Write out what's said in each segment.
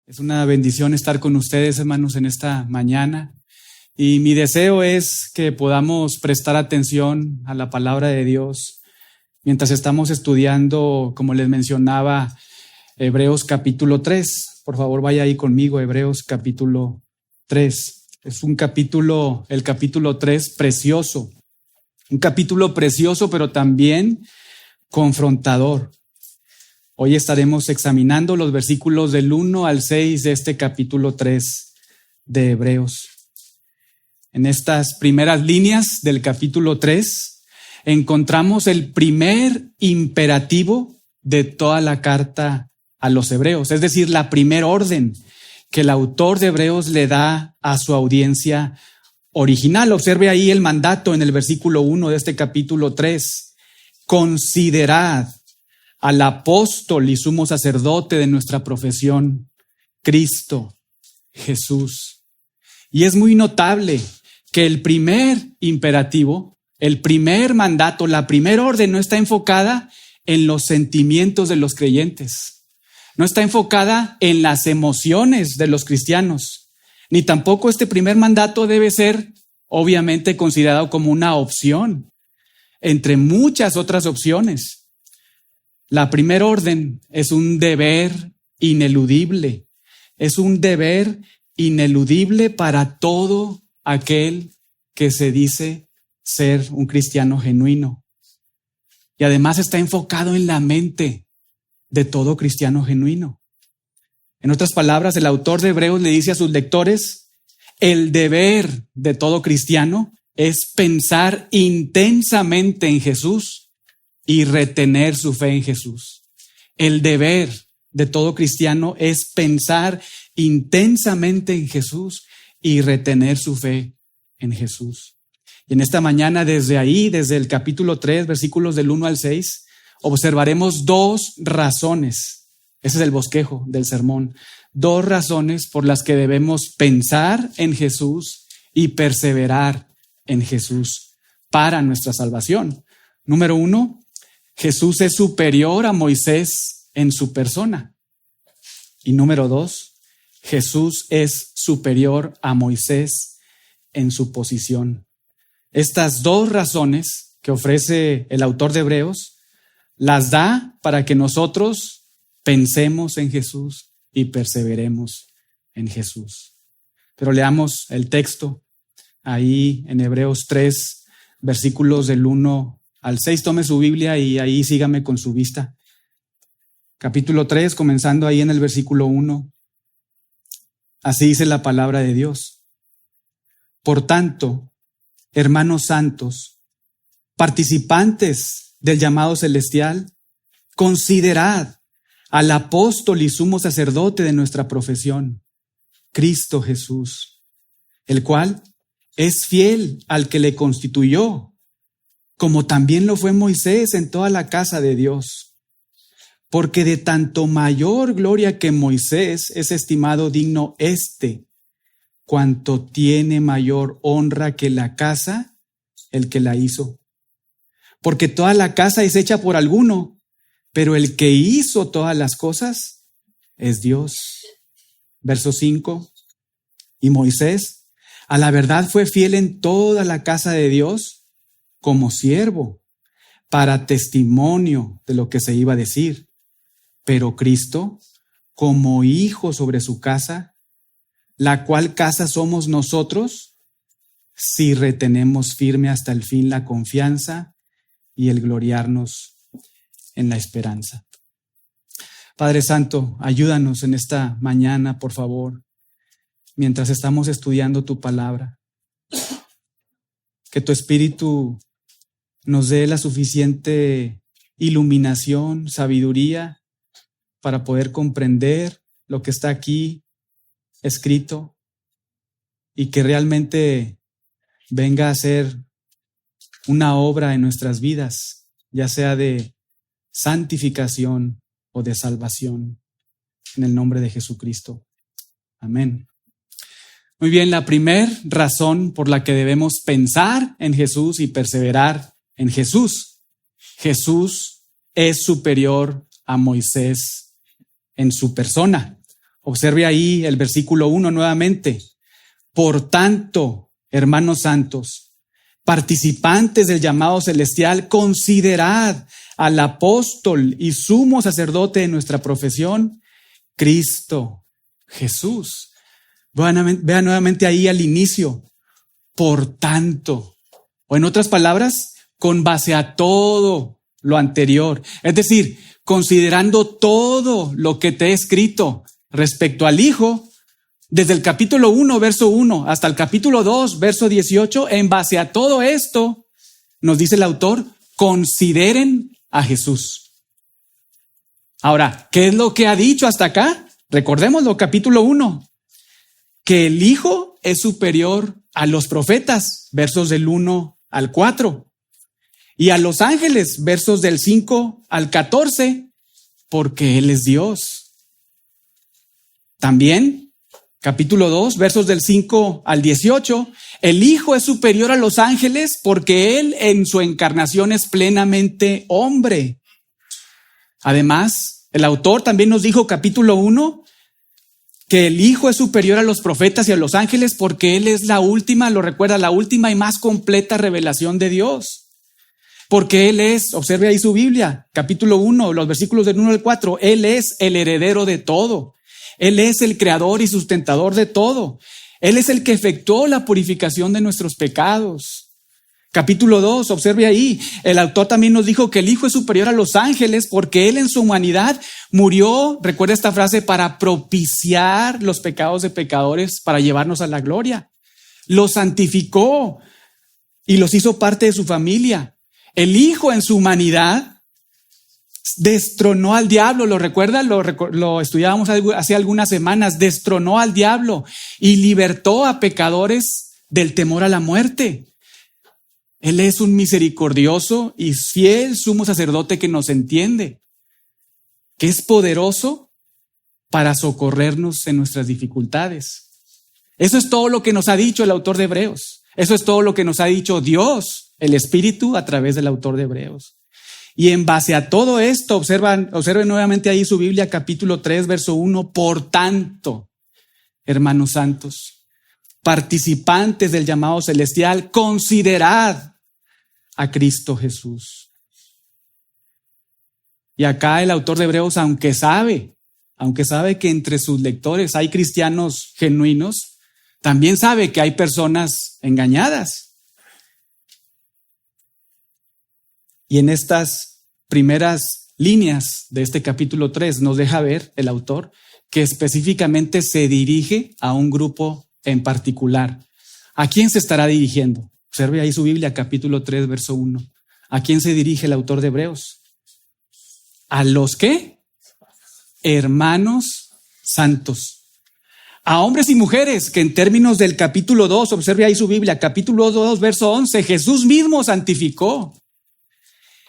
Es una bendición estar con ustedes, hermanos, en esta mañana. Y mi deseo es que podamos prestar atención a la palabra de Dios mientras estamos estudiando, como les mencionaba, Hebreos capítulo 3. Por favor, vaya ahí conmigo, Hebreos capítulo 3. Es un capítulo, el capítulo 3, precioso. Un capítulo precioso, pero también confrontador. Hoy estaremos examinando los versículos del 1 al 6 de este capítulo 3 de Hebreos. En estas primeras líneas del capítulo 3 encontramos el primer imperativo de toda la carta a los hebreos, es decir, la primera orden que el autor de Hebreos le da a su audiencia original. Observe ahí el mandato en el versículo 1 de este capítulo 3. Considerad al apóstol y sumo sacerdote de nuestra profesión, Cristo Jesús. Y es muy notable que el primer imperativo, el primer mandato, la primera orden no está enfocada en los sentimientos de los creyentes, no está enfocada en las emociones de los cristianos, ni tampoco este primer mandato debe ser obviamente considerado como una opción entre muchas otras opciones. La primera orden es un deber ineludible, es un deber ineludible para todo aquel que se dice ser un cristiano genuino. Y además está enfocado en la mente de todo cristiano genuino. En otras palabras, el autor de Hebreos le dice a sus lectores, el deber de todo cristiano es pensar intensamente en Jesús y retener su fe en Jesús. El deber de todo cristiano es pensar intensamente en Jesús y retener su fe en Jesús. Y en esta mañana, desde el capítulo 3, versículos del 1 al 6, observaremos dos razones. Ese es el bosquejo del sermón. Dos razones por las que debemos pensar en Jesús y perseverar en Jesús para nuestra salvación. Número 1, Jesús es superior a Moisés en su persona. Y número 2, Jesús es superior a Moisés en su posición. Estas dos razones que ofrece el autor de Hebreos las da para que nosotros pensemos en Jesús y perseveremos en Jesús. Pero leamos el texto ahí en Hebreos 3, versículos del 1 al 6. Tome su Biblia y ahí sígame con su vista. Capítulo 3, comenzando ahí en el versículo 1. Así dice la palabra de Dios. Por tanto, hermanos santos, participantes del llamado celestial, considerad al apóstol y sumo sacerdote de nuestra profesión, Cristo Jesús, el cual es fiel al que le constituyó, como también lo fue Moisés en toda la casa de Dios. Porque de tanto mayor gloria que Moisés es estimado digno cuanto tiene mayor honra que la casa, el que la hizo. Porque toda la casa es hecha por alguno, pero el que hizo todas las cosas es Dios. Verso 5. Y Moisés, a la verdad, fue fiel en toda la casa de Dios, como siervo, para testimonio de lo que se iba a decir. Pero Cristo, como hijo sobre su casa, la cual casa somos nosotros, si retenemos firme hasta el fin la confianza y el gloriarnos en la esperanza. Padre Santo, ayúdanos en esta mañana, por favor, mientras estamos estudiando tu palabra. Que tu Espíritu nos dé la suficiente iluminación, sabiduría para poder comprender lo que está aquí escrito y que realmente venga a ser una obra en nuestras vidas, ya sea de santificación o de salvación, en el nombre de Jesucristo. Amén. Muy bien, la primera razón por la que debemos pensar en Jesús y perseverar en Jesús. Jesús es superior a Moisés en su persona. Observe ahí el versículo 1 nuevamente. Por tanto, hermanos santos, participantes del llamado celestial, considerad al apóstol y sumo sacerdote de nuestra profesión, Cristo Jesús. Vean nuevamente ahí al inicio. Por tanto, o en otras palabras, con base a todo lo anterior. Es decir, considerando todo lo que te he escrito respecto al Hijo, desde el capítulo 1, verso 1, hasta el capítulo 2, verso 18, en base a todo esto, nos dice el autor, consideren a Jesús. Ahora, ¿qué es lo que ha dicho hasta acá? Recordémoslo, capítulo 1, que el Hijo es superior a los profetas, versos del 1 al 4, y a los ángeles, versos del 5 al 14, porque Él es Dios. También, capítulo 2, versos del 5 al 18, el Hijo es superior a los ángeles porque Él en su encarnación es plenamente hombre. Además, el autor también nos dijo, capítulo 1, que el Hijo es superior a los profetas y a los ángeles porque Él es la última, lo recuerda, la última y más completa revelación de Dios. Porque Él es, observe ahí su Biblia, capítulo 1, los versículos del 1 al 4, Él es el heredero de todo. Él es el creador y sustentador de todo. Él es el que efectuó la purificación de nuestros pecados. Capítulo 2, observe ahí, el autor también nos dijo que el Hijo es superior a los ángeles porque Él en su humanidad murió, recuerda esta frase, para propiciar los pecados de pecadores, para llevarnos a la gloria. Los santificó y los hizo parte de su familia. El Hijo en su humanidad destronó al diablo, ¿lo recuerda? Lo estudiábamos hace algunas semanas, destronó al diablo y libertó a pecadores del temor a la muerte. Él es un misericordioso y fiel sumo sacerdote que nos entiende, que es poderoso para socorrernos en nuestras dificultades. Eso es todo lo que nos ha dicho el autor de Hebreos. Eso es todo lo que nos ha dicho Dios, el Espíritu, a través del autor de Hebreos. Y en base a todo esto, observen nuevamente ahí su Biblia, capítulo 3, verso 1. Por tanto, hermanos santos, participantes del llamado celestial, considerad a Cristo Jesús. Y acá el autor de Hebreos, aunque sabe que entre sus lectores hay cristianos genuinos, también sabe que hay personas engañadas. Y en estas primeras líneas de este capítulo 3 nos deja ver el autor que específicamente se dirige a un grupo en particular. ¿A quién se estará dirigiendo? Observe ahí su Biblia, capítulo 3, verso 1. ¿A quién se dirige el autor de Hebreos? ¿A los qué? Hermanos santos. A hombres y mujeres que en términos del capítulo 2, observe ahí su Biblia, capítulo 2, verso 11, Jesús mismo santificó.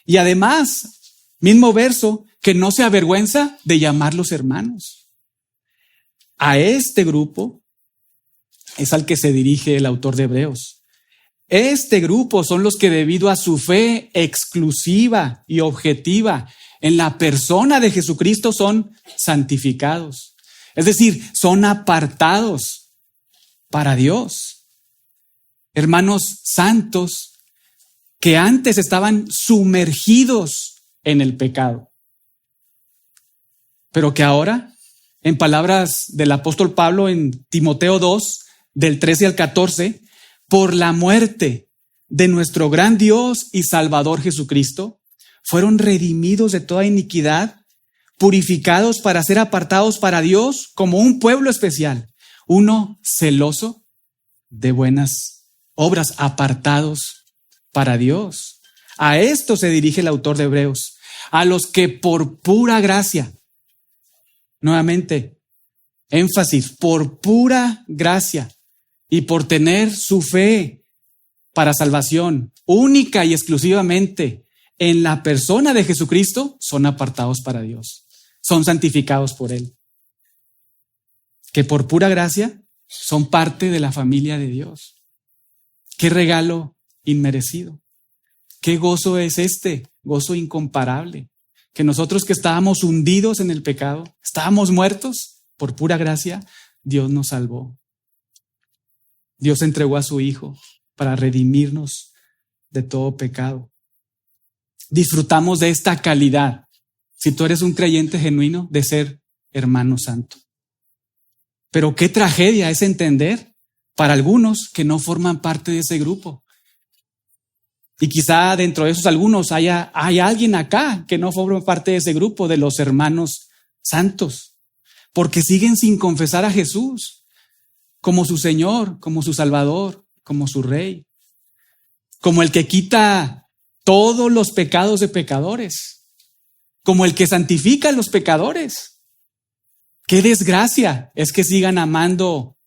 Y además, mismo verso, que no se avergüenza de llamarlos hermanos. A este grupo es al que se dirige el autor de Hebreos. Este grupo son los que, debido a su fe exclusiva y objetiva en la persona de Jesucristo, son santificados. Es decir, son apartados para Dios. Hermanos santos que antes estaban sumergidos en el pecado, pero que ahora, en palabras del apóstol Pablo en Timoteo 2, del 13 al 14, por la muerte de nuestro gran Dios y Salvador Jesucristo, fueron redimidos de toda iniquidad, purificados para ser apartados para Dios como un pueblo especial, uno celoso de buenas obras, apartados para Dios. A esto se dirige el autor de Hebreos, a los que por pura gracia, nuevamente, énfasis, por pura gracia y por tener su fe para salvación única y exclusivamente en la persona de Jesucristo, son apartados para Dios, son santificados por Él. Que por pura gracia son parte de la familia de Dios. Qué regalo inmerecido. Qué gozo es este, gozo incomparable. Que nosotros que estábamos hundidos en el pecado, estábamos muertos, por pura gracia, Dios nos salvó. Dios entregó a su Hijo para redimirnos de todo pecado. Disfrutamos de esta calidad, si tú eres un creyente genuino, de ser hermano santo. Pero qué tragedia es entender para algunos que no forman parte de ese grupo. Y quizá dentro de esos algunos hay alguien acá que no forma parte de ese grupo de los hermanos santos, porque siguen sin confesar a Jesús como su Señor, como su Salvador, como su Rey, como el que quita todos los pecados de pecadores, como el que santifica a los pecadores. Qué desgracia es que sigan amando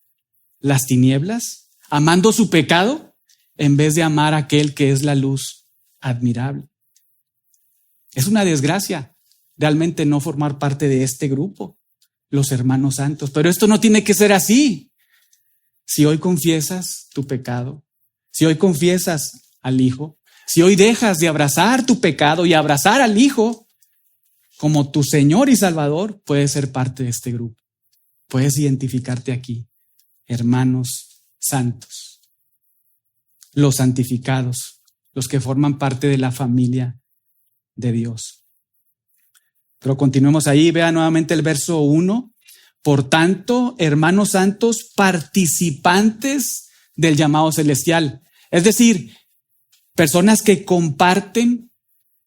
las tinieblas, amando su pecado, en vez de amar a aquel que es la luz admirable. Es una desgracia realmente no formar parte de este grupo, los hermanos santos. Pero esto no tiene que ser así. Si hoy confiesas tu pecado, si hoy confiesas al Hijo, si hoy dejas de abrazar tu pecado y abrazar al Hijo como tu Señor y Salvador, puedes ser parte de este grupo. Puedes identificarte aquí, hermanos santos. Los santificados, los que forman parte de la familia de Dios. Pero continuemos ahí, vea nuevamente el verso 1. Por tanto, hermanos santos, participantes del llamado celestial. Es decir, personas que comparten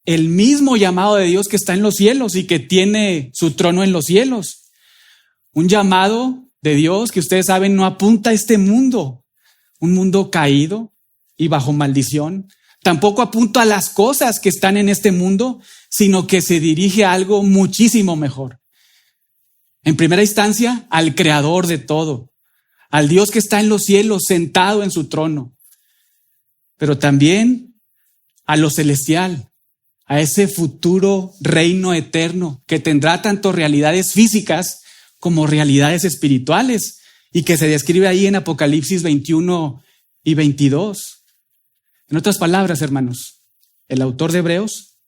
el mismo llamado de Dios que está en los cielos y que tiene su trono en los cielos. Un llamado de Dios que ustedes saben no apunta a este mundo, un mundo caído y bajo maldición. Tampoco apunta a las cosas que están en este mundo, sino que se dirige a algo muchísimo mejor. En primera instancia, al Creador de todo, al Dios que está en los cielos sentado en su trono, pero también a lo celestial, a ese futuro reino eterno que tendrá tanto realidades físicas como realidades espirituales y que se describe ahí en Apocalipsis 21 y 22. En otras palabras, hermanos, el autor de Hebreos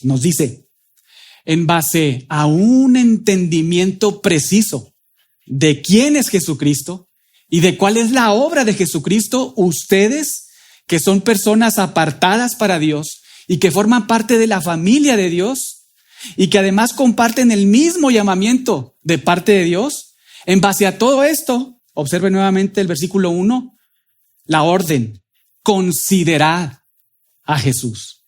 nos dice, en base a un entendimiento preciso de quién es Jesucristo y de cuál es la obra de Jesucristo, ustedes, que son personas apartadas para Dios y que forman parte de la familia de Dios y que además comparten el mismo llamamiento de parte de Dios, en base a todo esto, observe nuevamente el versículo 1, la orden. Considerad a Jesús.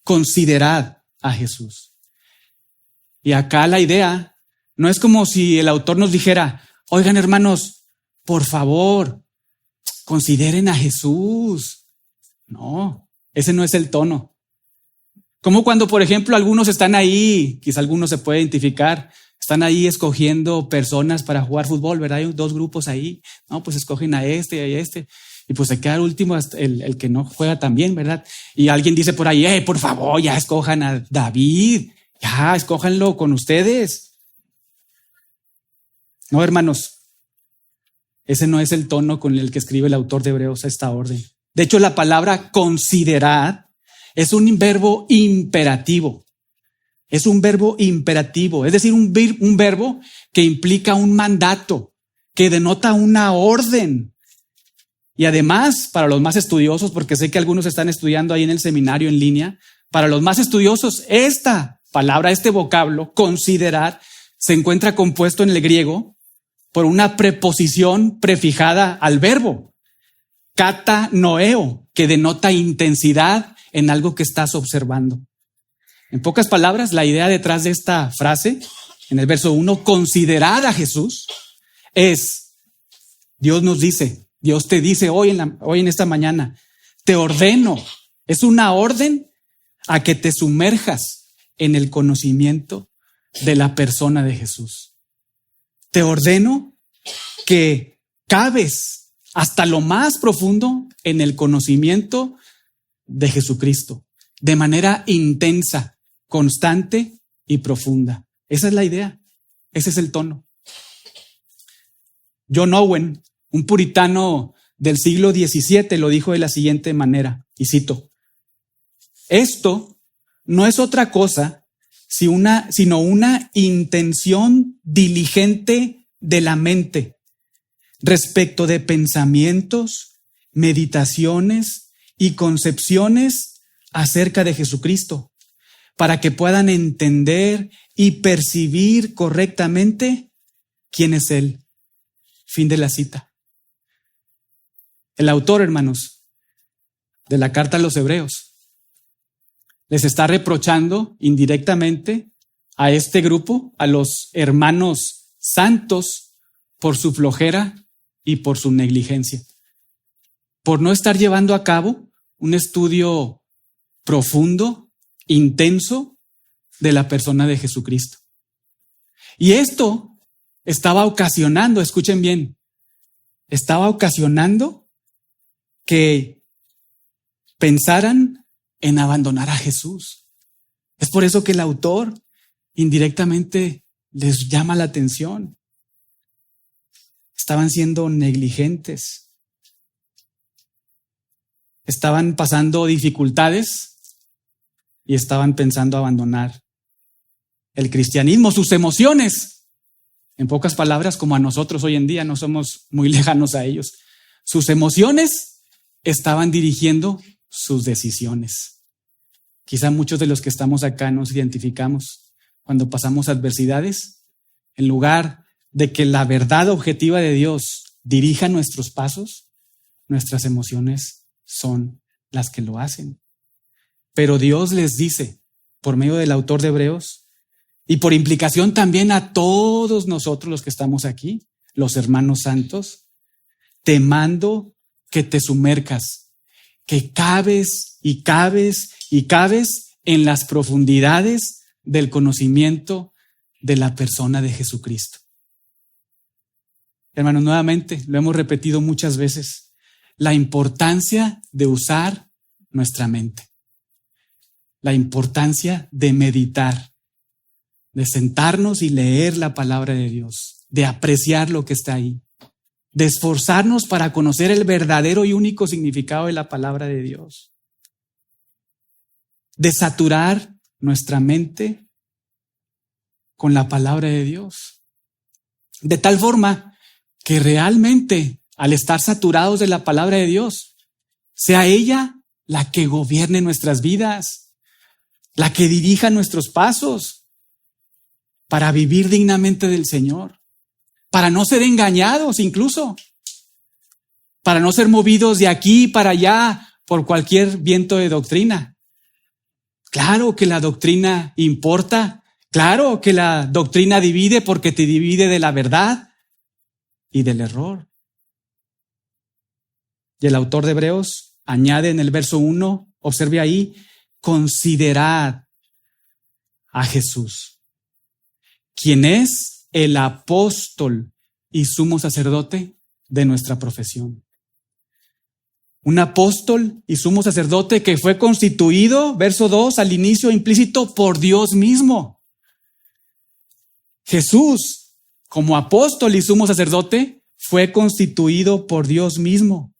Considerad a Jesús. Y acá la idea no es como si el autor nos dijera, oigan hermanos, por favor, consideren a Jesús. No, ese no es el tono. Como cuando, por ejemplo, algunos están ahí, quizá algunos se puede identificar, están ahí escogiendo personas para jugar fútbol, ¿verdad? Hay dos grupos ahí. No, pues escogen a este y a este. Y pues se queda el último, el que no juega tan bien, ¿verdad? Y alguien dice por ahí, por favor, ya escojan a David, ya escójanlo con ustedes. No, hermanos, ese no es el tono con el que escribe el autor de Hebreos esta orden. De hecho, la palabra considerad es un verbo imperativo. Es un verbo imperativo, es decir, un verbo que implica un mandato, que denota una orden. Y además, para los más estudiosos, porque sé que algunos están estudiando ahí en el seminario en línea, para los más estudiosos, esta palabra, este vocablo, considerar, se encuentra compuesto en el griego por una preposición prefijada al verbo, kata noeo, que denota intensidad en algo que estás observando. En pocas palabras, la idea detrás de esta frase, en el verso 1, considerad a Jesús, es, Dios nos dice, Dios te dice hoy en esta mañana, te ordeno, es una orden a que te sumerjas en el conocimiento de la persona de Jesús. Te ordeno que cabes hasta lo más profundo en el conocimiento de Jesucristo, de manera intensa, constante y profunda. Esa es la idea, ese es el tono. John Owen, un puritano del siglo XVII, lo dijo de la siguiente manera, y cito, esto no es otra cosa sino una intención diligente de la mente respecto de pensamientos, meditaciones y concepciones acerca de Jesucristo, para que puedan entender y percibir correctamente quién es Él. Fin de la cita. El autor, hermanos, de la carta a los Hebreos, les está reprochando indirectamente a este grupo, a los hermanos santos, por su flojera y por su negligencia, por no estar llevando a cabo un estudio profundo, intenso de la persona de Jesucristo. Y esto estaba ocasionando, escuchen bien, estaba ocasionando que pensaran en abandonar a Jesús. Es por eso que el autor indirectamente les llama la atención. Estaban siendo negligentes. Estaban pasando dificultades y estaban pensando abandonar el cristianismo, sus emociones. En pocas palabras, como a nosotros hoy en día, no somos muy lejanos a ellos. Sus emociones estaban dirigiendo sus decisiones. Quizá muchos de los que estamos acá nos identificamos cuando pasamos adversidades. En lugar de que la verdad objetiva de Dios dirija nuestros pasos, nuestras emociones son las que lo hacen. Pero Dios les dice, por medio del autor de Hebreos, y por implicación también a todos nosotros los que estamos aquí, los hermanos santos, te mando que te sumerjas, que cabes y cabes y cabes en las profundidades del conocimiento de la persona de Jesucristo. Hermanos, nuevamente, lo hemos repetido muchas veces, la importancia de usar nuestra mente, la importancia de meditar, de sentarnos y leer la palabra de Dios, de apreciar lo que está ahí, de esforzarnos para conocer el verdadero y único significado de la palabra de Dios, de saturar nuestra mente con la palabra de Dios, de tal forma que realmente, al estar saturados de la palabra de Dios, sea ella la que gobierne nuestras vidas, la que dirija nuestros pasos, para vivir dignamente del Señor, para no ser engañados incluso, para no ser movidos de aquí para allá por cualquier viento de doctrina. Claro que la doctrina importa, claro que la doctrina divide porque te divide de la verdad y del error. Y el autor de Hebreos añade en el verso 1, observe ahí, considerad a Jesús, quien es el apóstol y sumo sacerdote de nuestra profesión. Un apóstol y sumo sacerdote que fue constituido, verso 2, al inicio implícito, por Dios mismo. Jesús, como apóstol y sumo sacerdote, fue constituido por Dios mismo.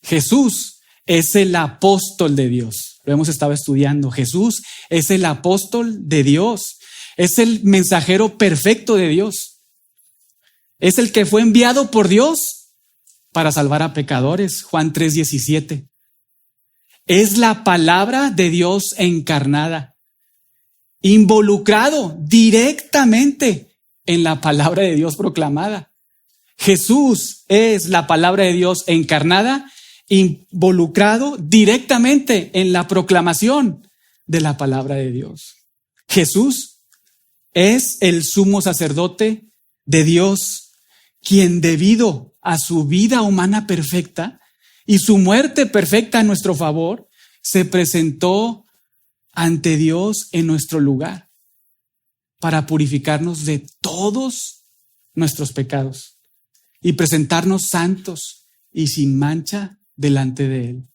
Jesús es el apóstol de Dios. Lo hemos estado estudiando. Jesús es el apóstol de Dios. Es el mensajero perfecto de Dios. Es el que fue enviado por Dios para salvar a pecadores. Juan 3:17. Es la palabra de Dios encarnada, involucrado directamente en la palabra de Dios proclamada. Jesús es la palabra de Dios encarnada, involucrado directamente en la proclamación de la palabra de Dios. Jesús es el sumo sacerdote de Dios, quien debido a su vida humana perfecta y su muerte perfecta a nuestro favor, se presentó ante Dios en nuestro lugar para purificarnos de todos nuestros pecados y presentarnos santos y sin mancha delante de Él.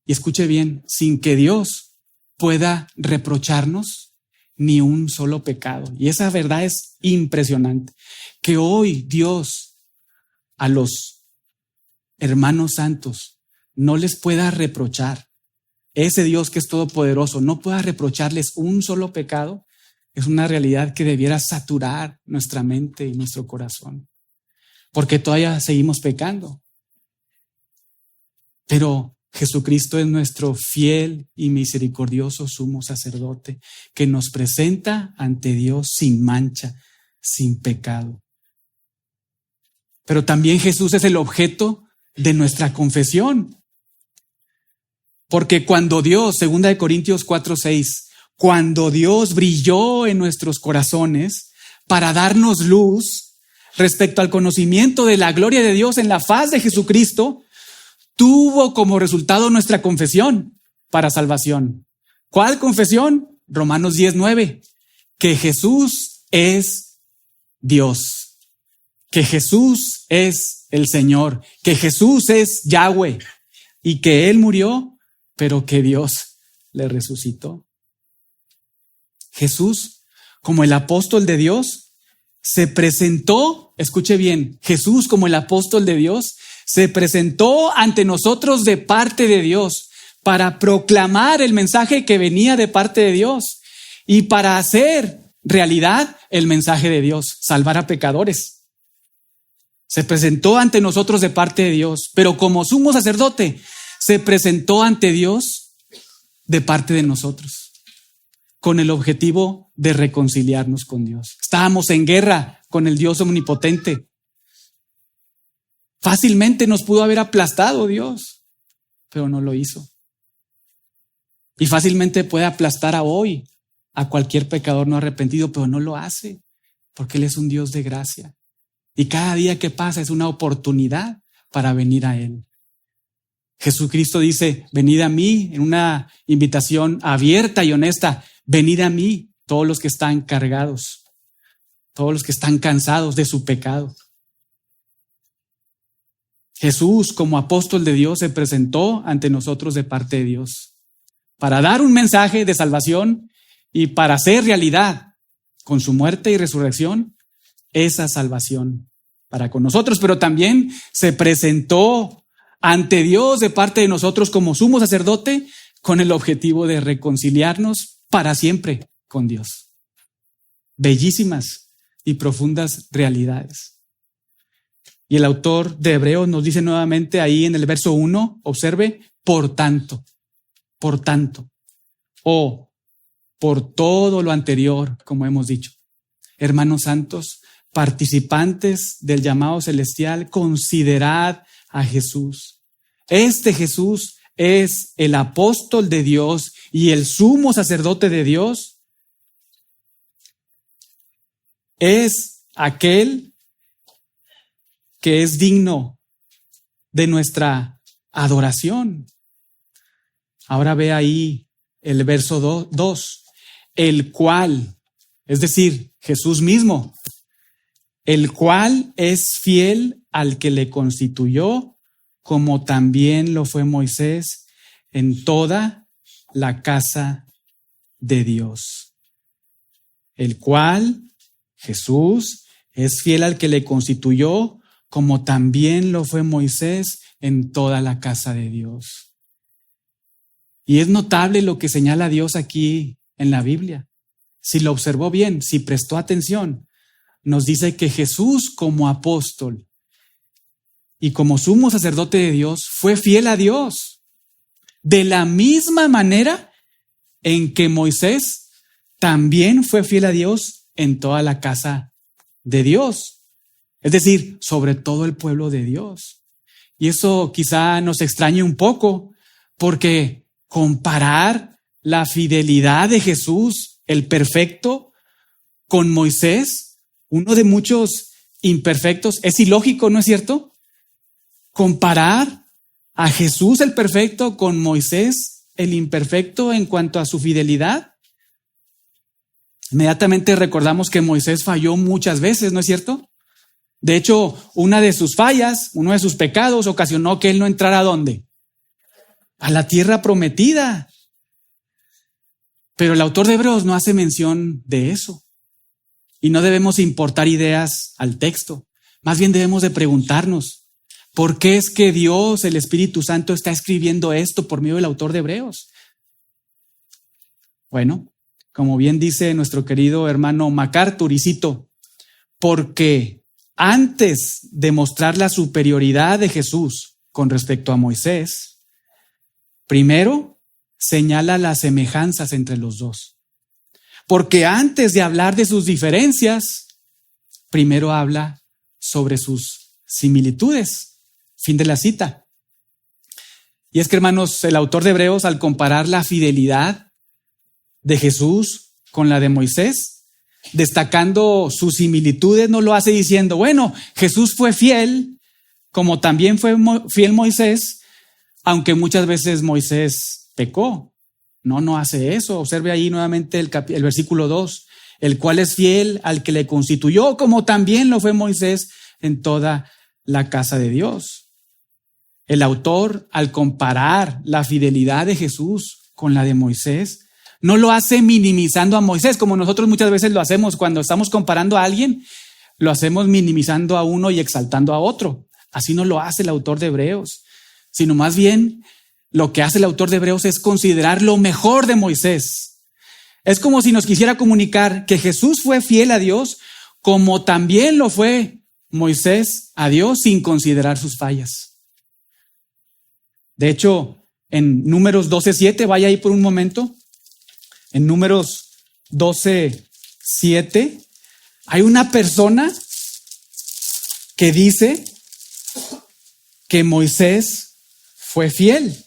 Y escuche bien, sin que Dios pueda reprocharnos ni un solo pecado. Y esa verdad es impresionante. Que hoy Dios a los hermanos santos no les pueda reprochar. Ese Dios que es todopoderoso no pueda reprocharles un solo pecado. es una realidad que debiera saturar nuestra mente y nuestro corazón, porque todavía seguimos pecando. Pero Jesucristo es nuestro fiel y misericordioso sumo sacerdote que nos presenta ante Dios sin mancha, sin pecado. Pero también Jesús es el objeto de nuestra confesión. Porque cuando Dios, 2 Corintios 4:6, cuando Dios brilló en nuestros corazones para darnos luz respecto al conocimiento de la gloria de Dios en la faz de Jesucristo, tuvo como resultado nuestra confesión para salvación. ¿Cuál confesión? Romanos 10:9, que Jesús es Dios, que Jesús es el Señor, que Jesús es Yahweh y que Él murió, pero que Dios le resucitó. Jesús, como el apóstol de Dios, se presentó, escuche bien, Jesús como el apóstol de Dios, se presentó ante nosotros de parte de Dios para proclamar el mensaje que venía de parte de Dios y para hacer realidad el mensaje de Dios, salvar a pecadores. Se presentó ante nosotros de parte de Dios, pero como sumo sacerdote, se presentó ante Dios de parte de nosotros, con el objetivo de reconciliarnos con Dios. Estábamos en guerra con el Dios omnipotente. Fácilmente nos pudo haber aplastado Dios, pero no lo hizo. Y fácilmente puede aplastar hoy a cualquier pecador no arrepentido, pero no lo hace, porque Él es un Dios de gracia. Y cada día que pasa es una oportunidad para venir a Él. Jesucristo dice, venid a mí, en una invitación abierta y honesta, venid a mí, todos los que están cargados, todos los que están cansados de su pecado. Jesús, como apóstol de Dios, se presentó ante nosotros de parte de Dios para dar un mensaje de salvación y para hacer realidad con su muerte y resurrección esa salvación para con nosotros, pero también se presentó ante Dios de parte de nosotros como sumo sacerdote con el objetivo de reconciliarnos para siempre con Dios. Bellísimas y profundas realidades. Y el autor de Hebreos nos dice nuevamente ahí en el verso 1, observe, por tanto, o por todo lo anterior, como hemos dicho. Hermanos santos, participantes del llamado celestial, considerad a Jesús. Este Jesús es el apóstol de Dios y el sumo sacerdote de Dios. Es aquel que es digno de nuestra adoración. Ahora ve ahí el verso 2, el cual, es decir, Jesús mismo, el cual es fiel al que le constituyó, como también lo fue Moisés en toda la casa de Dios. El cual, Jesús, es fiel al que le constituyó, como también lo fue Moisés en toda la casa de Dios. Y es notable lo que señala Dios aquí en la Biblia. Si lo observó bien, si prestó atención, nos dice que Jesús como apóstol y como sumo sacerdote de Dios fue fiel a Dios de la misma manera en que Moisés también fue fiel a Dios en toda la casa de Dios. Es decir, sobre todo el pueblo de Dios. Y eso quizá nos extrañe un poco, porque comparar la fidelidad de Jesús, el perfecto, con Moisés, uno de muchos imperfectos, es ilógico, ¿no es cierto? Comparar a Jesús el perfecto con Moisés el imperfecto en cuanto a su fidelidad. Inmediatamente recordamos que Moisés falló muchas veces, ¿no es cierto? De hecho, una de sus fallas, uno de sus pecados ocasionó que él no entrara ¿a dónde? A la tierra prometida. Pero el autor de Hebreos no hace mención de eso. Y no debemos importar ideas al texto. Más bien debemos de preguntarnos, ¿por qué es que Dios, el Espíritu Santo, está escribiendo esto por medio del autor de Hebreos? Bueno, como bien dice nuestro querido hermano MacArthur, y cito, porque antes de mostrar la superioridad de Jesús con respecto a Moisés, primero señala las semejanzas entre los dos. Porque antes de hablar de sus diferencias, primero habla sobre sus similitudes. Fin de la cita. Y es que, hermanos, el autor de Hebreos, al comparar la fidelidad de Jesús con la de Moisés, destacando sus similitudes, no lo hace diciendo, bueno, Jesús fue fiel, como también fue fiel Moisés, aunque muchas veces Moisés pecó. No hace eso. Observe ahí nuevamente el versículo 2, el cual es fiel al que le constituyó, como también lo fue Moisés en toda la casa de Dios. El autor, al comparar la fidelidad de Jesús con la de Moisés, no lo hace minimizando a Moisés, como nosotros muchas veces lo hacemos cuando estamos comparando a alguien, lo hacemos minimizando a uno y exaltando a otro. Así no lo hace el autor de Hebreos, sino más bien lo que hace el autor de Hebreos es considerar lo mejor de Moisés. Es como si nos quisiera comunicar que Jesús fue fiel a Dios, como también lo fue Moisés a Dios, sin considerar sus fallas. De hecho, en Números 12:7, vaya ahí por un momento. En Números 12:7, hay una persona que dice que Moisés fue fiel.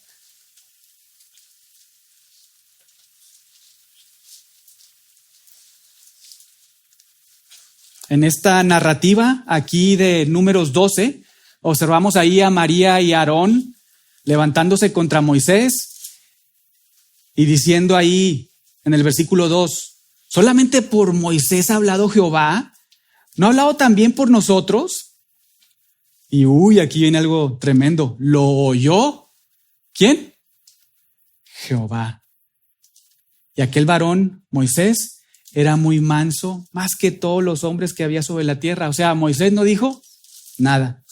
En esta narrativa aquí de Números 12, observamos ahí a María y a Aarón levantándose contra Moisés y diciendo ahí en el versículo 2, ¿solamente por Moisés ha hablado Jehová? ¿No ha hablado también por nosotros? Y aquí viene algo tremendo. ¿Lo oyó? ¿Quién? Jehová. Y aquel varón, Moisés, era muy manso, más que todos los hombres que había sobre la tierra. O sea, Moisés no dijo nada.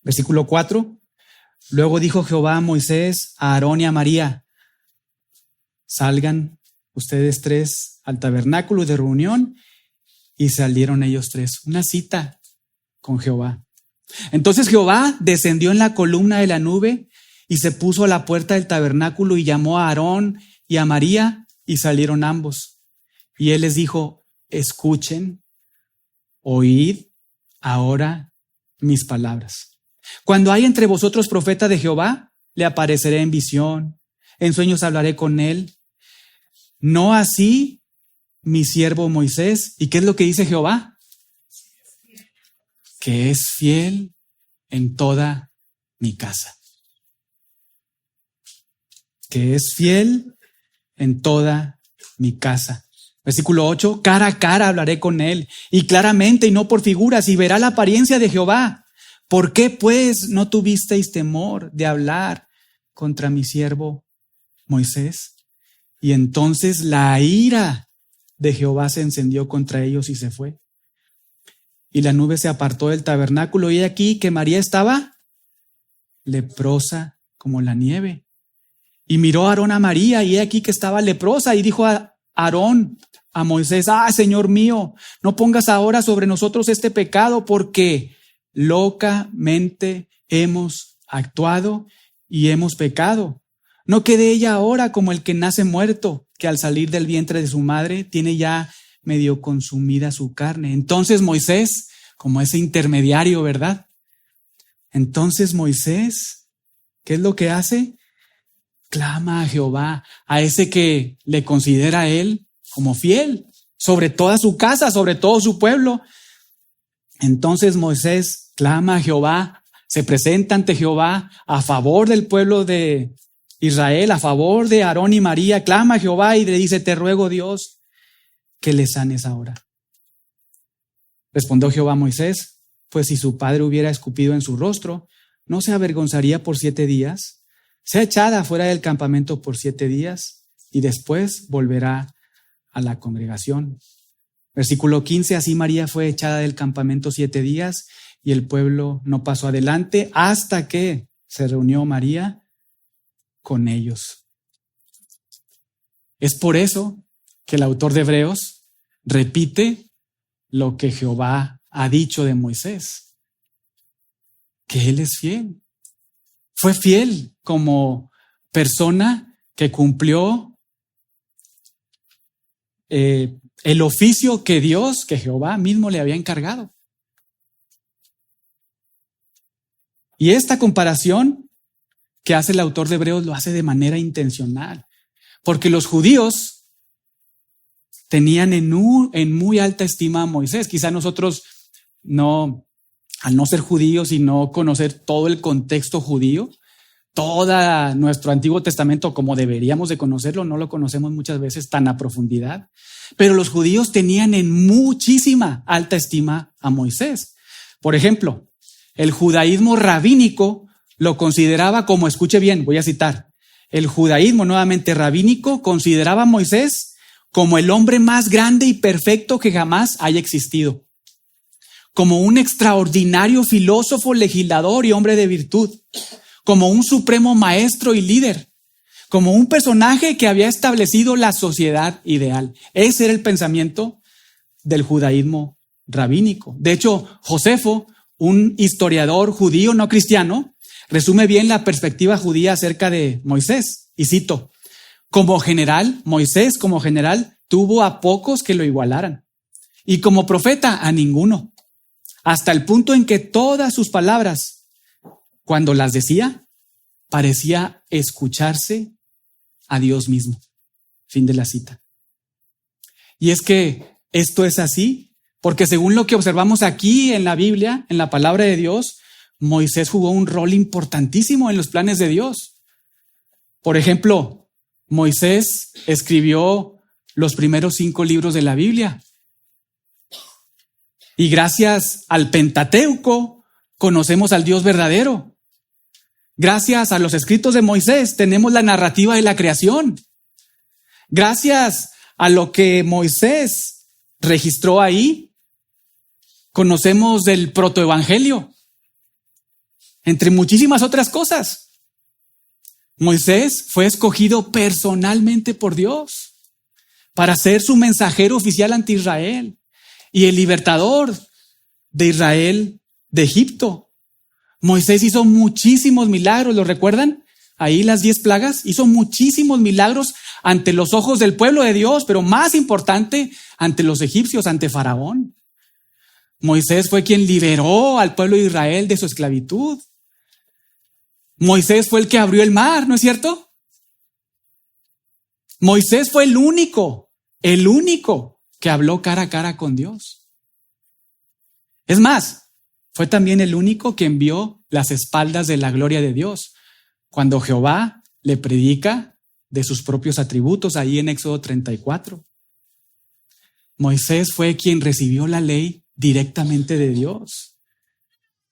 Versículo 4. Luego dijo Jehová a Moisés, a Aarón y a María, salgan ustedes tres al tabernáculo de reunión, y salieron ellos tres. Una cita con Jehová. Entonces Jehová descendió en la columna de la nube y se puso a la puerta del tabernáculo y llamó a Aarón y a María, y salieron ambos. Y él les dijo, escuchen, oíd ahora mis palabras. Cuando hay entre vosotros profeta de Jehová, le apareceré en visión, en sueños hablaré con él. No así mi siervo Moisés. ¿Y qué es lo que dice Jehová? Que es fiel en toda mi casa. Que es fiel en toda mi casa. Versículo 8, cara a cara hablaré con él, y claramente y no por figuras, y verá la apariencia de Jehová. ¿Por qué pues no tuvisteis temor de hablar contra mi siervo Moisés? Y entonces la ira de Jehová se encendió contra ellos y se fue. Y la nube se apartó del tabernáculo, y he aquí que María estaba leprosa como la nieve. Y miró Aarón a María, y he aquí que estaba leprosa, y dijo a Aarón a Moisés, Señor mío, no pongas ahora sobre nosotros este pecado, porque locamente hemos actuado y hemos pecado. No quede ella ahora como el que nace muerto, que al salir del vientre de su madre tiene ya medio consumida su carne. Entonces Moisés, como ese intermediario, ¿verdad? Entonces Moisés, ¿qué es lo que hace? Clama a Jehová, a ese que le considera a él como fiel, sobre toda su casa, sobre todo su pueblo. Entonces Moisés clama a Jehová, se presenta ante Jehová a favor del pueblo de Israel, a favor de Aarón y María, clama a Jehová y le dice, te ruego Dios que le sanes ahora. Respondió Jehová a Moisés, pues si su padre hubiera escupido en su rostro, ¿no se avergonzaría por 7 días? Sea echada fuera del campamento por 7 días y después volverá a la congregación. Versículo 15, así María fue echada del campamento 7 días y el pueblo no pasó adelante hasta que se reunió María con ellos. Es por eso que el autor de Hebreos repite lo que Jehová ha dicho de Moisés, que él es fiel. Fue fiel como persona que cumplió el oficio que Dios, que Jehová mismo le había encargado. Y esta comparación que hace el autor de Hebreos lo hace de manera intencional, porque los judíos tenían en muy alta estima a Moisés. Quizá nosotros no, al no ser judíos y no conocer todo el contexto judío, todo nuestro Antiguo Testamento como deberíamos de conocerlo, no lo conocemos muchas veces tan a profundidad. Pero los judíos tenían en muchísima alta estima a Moisés. Por ejemplo, el judaísmo rabínico lo consideraba como, escuche bien, voy a citar, el judaísmo nuevamente rabínico consideraba a Moisés como el hombre más grande y perfecto que jamás haya existido, como un extraordinario filósofo, legislador y hombre de virtud, como un supremo maestro y líder, como un personaje que había establecido la sociedad ideal. Ese era el pensamiento del judaísmo rabínico. De hecho, Josefo, un historiador judío no cristiano, resume bien la perspectiva judía acerca de Moisés. Y cito, Moisés como general tuvo a pocos que lo igualaran. Y como profeta a ninguno. Hasta el punto en que todas sus palabras, cuando las decía, parecía escucharse a Dios mismo. Fin de la cita. Y es que esto es así, porque según lo que observamos aquí en la Biblia, en la palabra de Dios, Moisés jugó un rol importantísimo en los planes de Dios. Por ejemplo, Moisés escribió los primeros 5 libros de la Biblia. Y gracias al Pentateuco conocemos al Dios verdadero. Gracias a los escritos de Moisés tenemos la narrativa de la creación. Gracias a lo que Moisés registró ahí, conocemos del protoevangelio, entre muchísimas otras cosas. Moisés fue escogido personalmente por Dios para ser su mensajero oficial ante Israel y el libertador de Israel de Egipto. Moisés hizo muchísimos milagros, ¿lo recuerdan? Ahí las 10 plagas, hizo muchísimos milagros ante los ojos del pueblo de Dios, pero más importante, ante los egipcios, ante Faraón. Moisés fue quien liberó al pueblo de Israel de su esclavitud. Moisés fue el que abrió el mar, ¿no es cierto? Moisés fue el único que habló cara a cara con Dios. Es más, fue también el único que envió las espaldas de la gloria de Dios, cuando Jehová le predica de sus propios atributos ahí en Éxodo 34. Moisés fue quien recibió la ley directamente de Dios.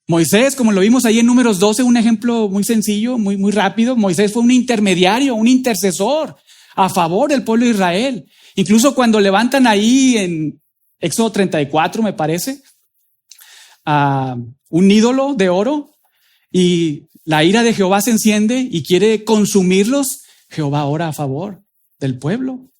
Moisés, como lo vimos ahí en Números 12, un ejemplo muy sencillo, muy rápido. Moisés fue un intermediario, un intercesor a favor del pueblo de Israel. Incluso cuando levantan ahí en Éxodo 34, me parece, a un ídolo de oro y la ira de Jehová se enciende y quiere consumirlos, Jehová ora a favor del pueblo.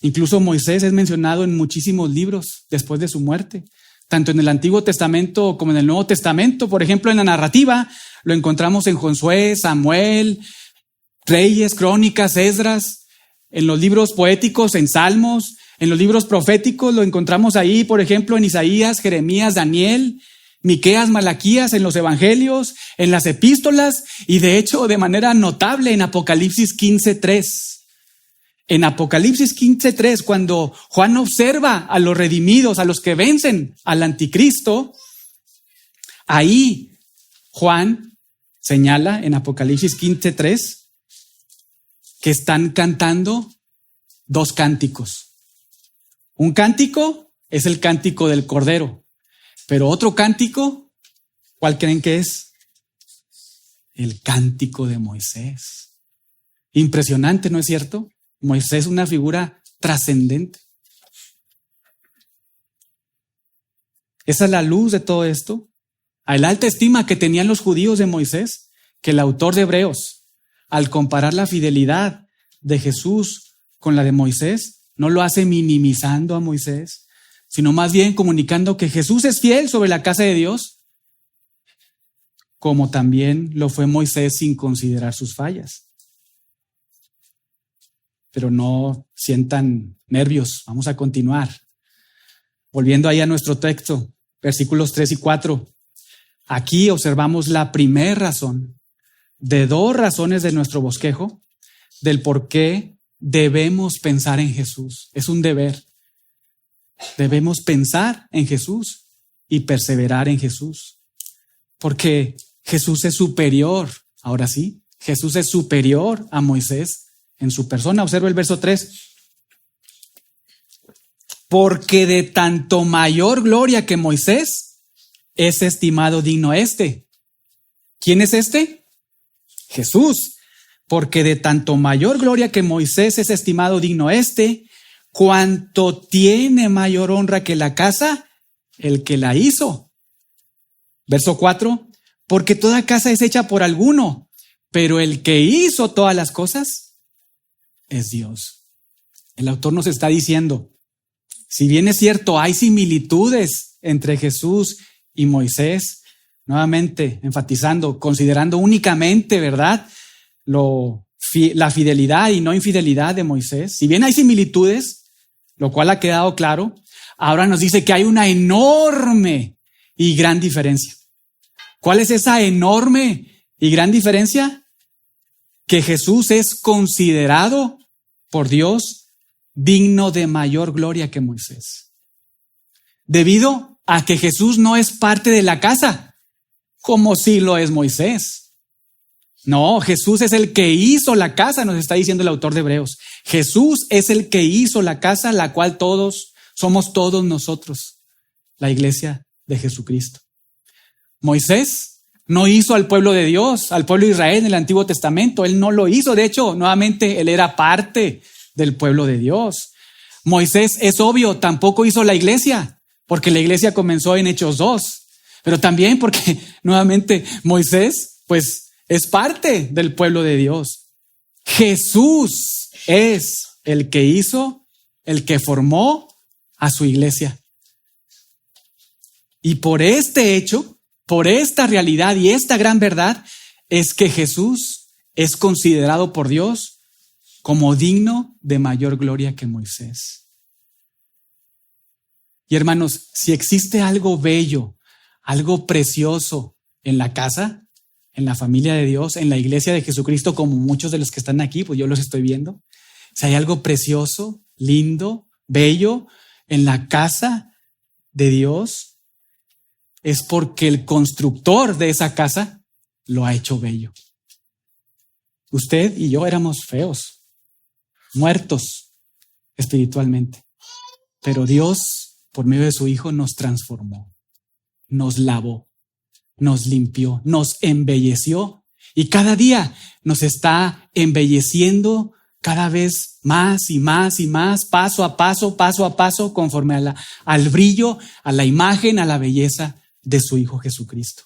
Incluso Moisés es mencionado en muchísimos libros después de su muerte, tanto en el Antiguo Testamento como en el Nuevo Testamento. Por ejemplo, en la narrativa lo encontramos en Josué, Samuel, Reyes, Crónicas, Esdras, en los libros poéticos, en Salmos, en los libros proféticos lo encontramos ahí, por ejemplo, en Isaías, Jeremías, Daniel, Miqueas, Malaquías, en los evangelios, en las epístolas y de hecho de manera notable en Apocalipsis 15:3. En Apocalipsis 15:3, cuando Juan observa a los redimidos, a los que vencen al anticristo, ahí Juan señala en Apocalipsis 15:3 que están cantando 2 cánticos. Un cántico es el cántico del Cordero, pero otro cántico, ¿cuál creen que es? El cántico de Moisés. Impresionante, ¿no es cierto? Moisés es una figura trascendente. Esa es la luz de todo esto. A la alta estima que tenían los judíos de Moisés, que el autor de Hebreos al comparar la fidelidad de Jesús con la de Moisés, no lo hace minimizando a Moisés, sino más bien comunicando que Jesús es fiel sobre la casa de Dios, como también lo fue Moisés sin considerar sus fallas. Pero no sientan nervios, vamos a continuar. Volviendo ahí a nuestro texto, versículos 3 y 4. Aquí observamos la primera razón de dos razones de nuestro bosquejo del por qué debemos pensar en Jesús. Es un deber. Debemos pensar en Jesús y perseverar en Jesús. Porque Jesús es superior. Ahora sí, Jesús es superior a Moisés en su persona. Observa el verso 3. Porque de tanto mayor gloria que Moisés es estimado digno este. ¿Quién es este? Jesús. Porque de tanto mayor gloria que Moisés es estimado digno este, cuanto tiene mayor honra que la casa, el que la hizo. Verso 4. Porque toda casa es hecha por alguno, pero el que hizo todas las cosas es Dios. El autor nos está diciendo, si bien es cierto, hay similitudes entre Jesús y Moisés, nuevamente enfatizando, considerando únicamente, ¿verdad?, la fidelidad y no infidelidad de Moisés. Si bien hay similitudes, lo cual ha quedado claro, ahora nos dice que hay una enorme y gran diferencia. ¿Cuál es esa enorme y gran diferencia? Que Jesús es considerado por Dios digno de mayor gloria que Moisés. Debido a que Jesús no es parte de la casa, como si lo es Moisés. No, Jesús es el que hizo la casa, nos está diciendo el autor de Hebreos. Jesús es el que hizo la casa, la cual somos todos nosotros, la iglesia de Jesucristo. Moisés no hizo al pueblo de Dios, al pueblo de Israel en el Antiguo Testamento. Él no lo hizo. De hecho, nuevamente, él era parte del pueblo de Dios. Moisés, es obvio, tampoco hizo la iglesia, porque la iglesia comenzó en Hechos 2. Pero también porque, nuevamente, Moisés, pues, es parte del pueblo de Dios. Jesús es el que hizo, el que formó a su iglesia. Y por este hecho, por esta realidad y esta gran verdad, es que Jesús es considerado por Dios como digno de mayor gloria que Moisés. Y hermanos, si existe algo bello, algo precioso en la casa, en la familia de Dios, en la iglesia de Jesucristo, como muchos de los que están aquí, pues yo los estoy viendo. Si hay algo precioso, lindo, bello en la casa de Dios, es porque el constructor de esa casa lo ha hecho bello. Usted y yo éramos feos, muertos espiritualmente, pero Dios, por medio de su Hijo, nos transformó, nos lavó, nos limpió, nos embelleció y cada día nos está embelleciendo cada vez más y más y más, paso a paso, conforme al brillo, a la imagen, a la belleza de su Hijo Jesucristo.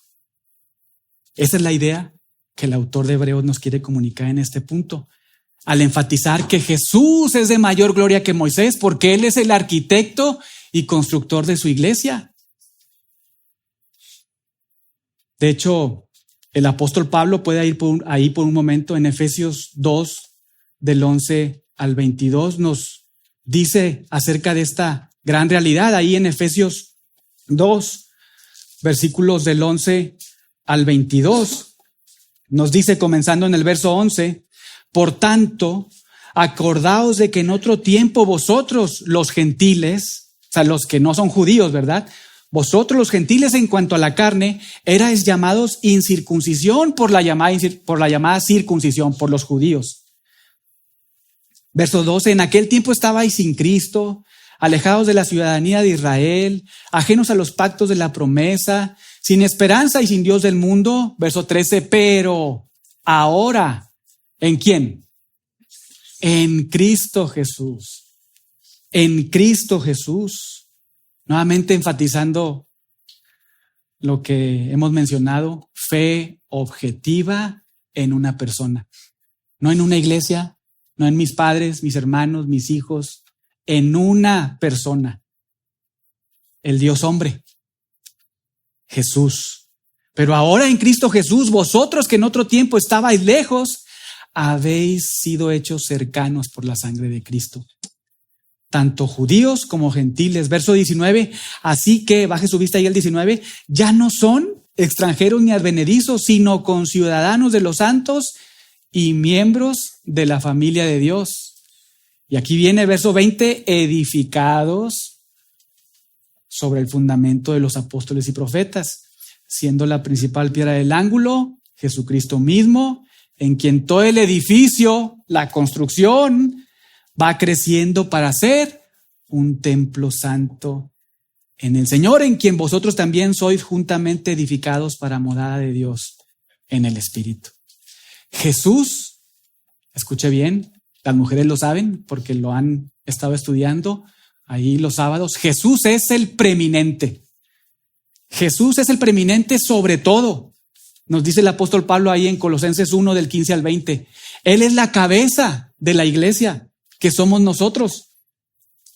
Esa es la idea que el autor de Hebreos nos quiere comunicar en este punto, al enfatizar que Jesús es de mayor gloria que Moisés, porque Él es el arquitecto y constructor de su iglesia. De hecho, el apóstol Pablo puede ir ahí por un momento en Efesios 2, del 11 al 22, nos dice acerca de esta gran realidad. Ahí en Efesios 2, versículos del 11 al 22, nos dice, comenzando en el verso 11, por tanto, acordaos de que en otro tiempo vosotros los gentiles, o sea, los que no son judíos, ¿verdad? Vosotros los gentiles en cuanto a la carne, erais llamados incircuncisión por la llamada circuncisión por los judíos. Verso 12, en aquel tiempo estabais sin Cristo, alejados de la ciudadanía de Israel, ajenos a los pactos de la promesa, sin esperanza y sin Dios del mundo. Verso 13, pero ahora, ¿en quién? En Cristo Jesús. En Cristo Jesús. Nuevamente enfatizando lo que hemos mencionado, fe objetiva en una persona. No en una iglesia, no en mis padres, mis hermanos, mis hijos, en una persona. El Dios hombre, Jesús. Pero ahora en Cristo Jesús, vosotros que en otro tiempo estabais lejos, habéis sido hechos cercanos por la sangre de Cristo. Tanto judíos como gentiles. Verso 19, así que, baje su vista ahí el 19, ya no son extranjeros ni advenedizos, sino conciudadanos de los santos y miembros de la familia de Dios. Y aquí viene verso 20, edificados sobre el fundamento de los apóstoles y profetas, siendo la principal piedra del ángulo, Jesucristo mismo, en quien todo el edificio, la construcción, va creciendo para ser un templo santo en el Señor, en quien vosotros también sois juntamente edificados para morada de Dios en el Espíritu. Jesús, escuche bien, las mujeres lo saben porque lo han estado estudiando ahí los sábados. Jesús es el preeminente. Jesús es el preeminente sobre todo. Nos dice el apóstol Pablo ahí en Colosenses 1 del 15 al 20. Él es la cabeza de la iglesia, que somos nosotros.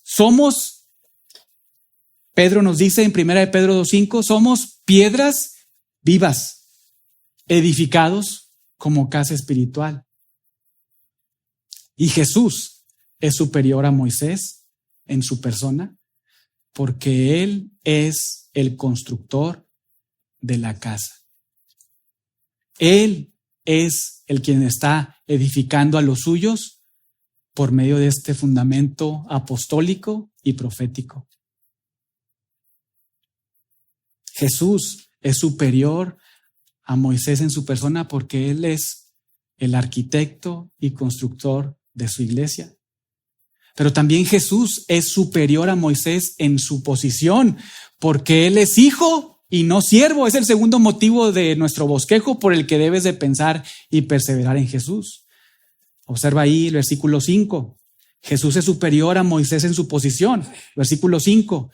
Somos, Pedro nos dice en 1 Pedro 2:5, somos piedras vivas, edificados como casa espiritual. Y Jesús es superior a Moisés en su persona, porque Él es el constructor de la casa. Él es el quien está edificando a los suyos por medio de este fundamento apostólico y profético. Jesús es superior a Moisés en su persona porque Él es el arquitecto y constructor de su iglesia. Pero también Jesús es superior a Moisés en su posición porque Él es hijo y no siervo. Es el segundo motivo de nuestro bosquejo por el que debes de pensar y perseverar en Jesús. Observa ahí el versículo 5. Jesús es superior a Moisés en su posición. Versículo 5.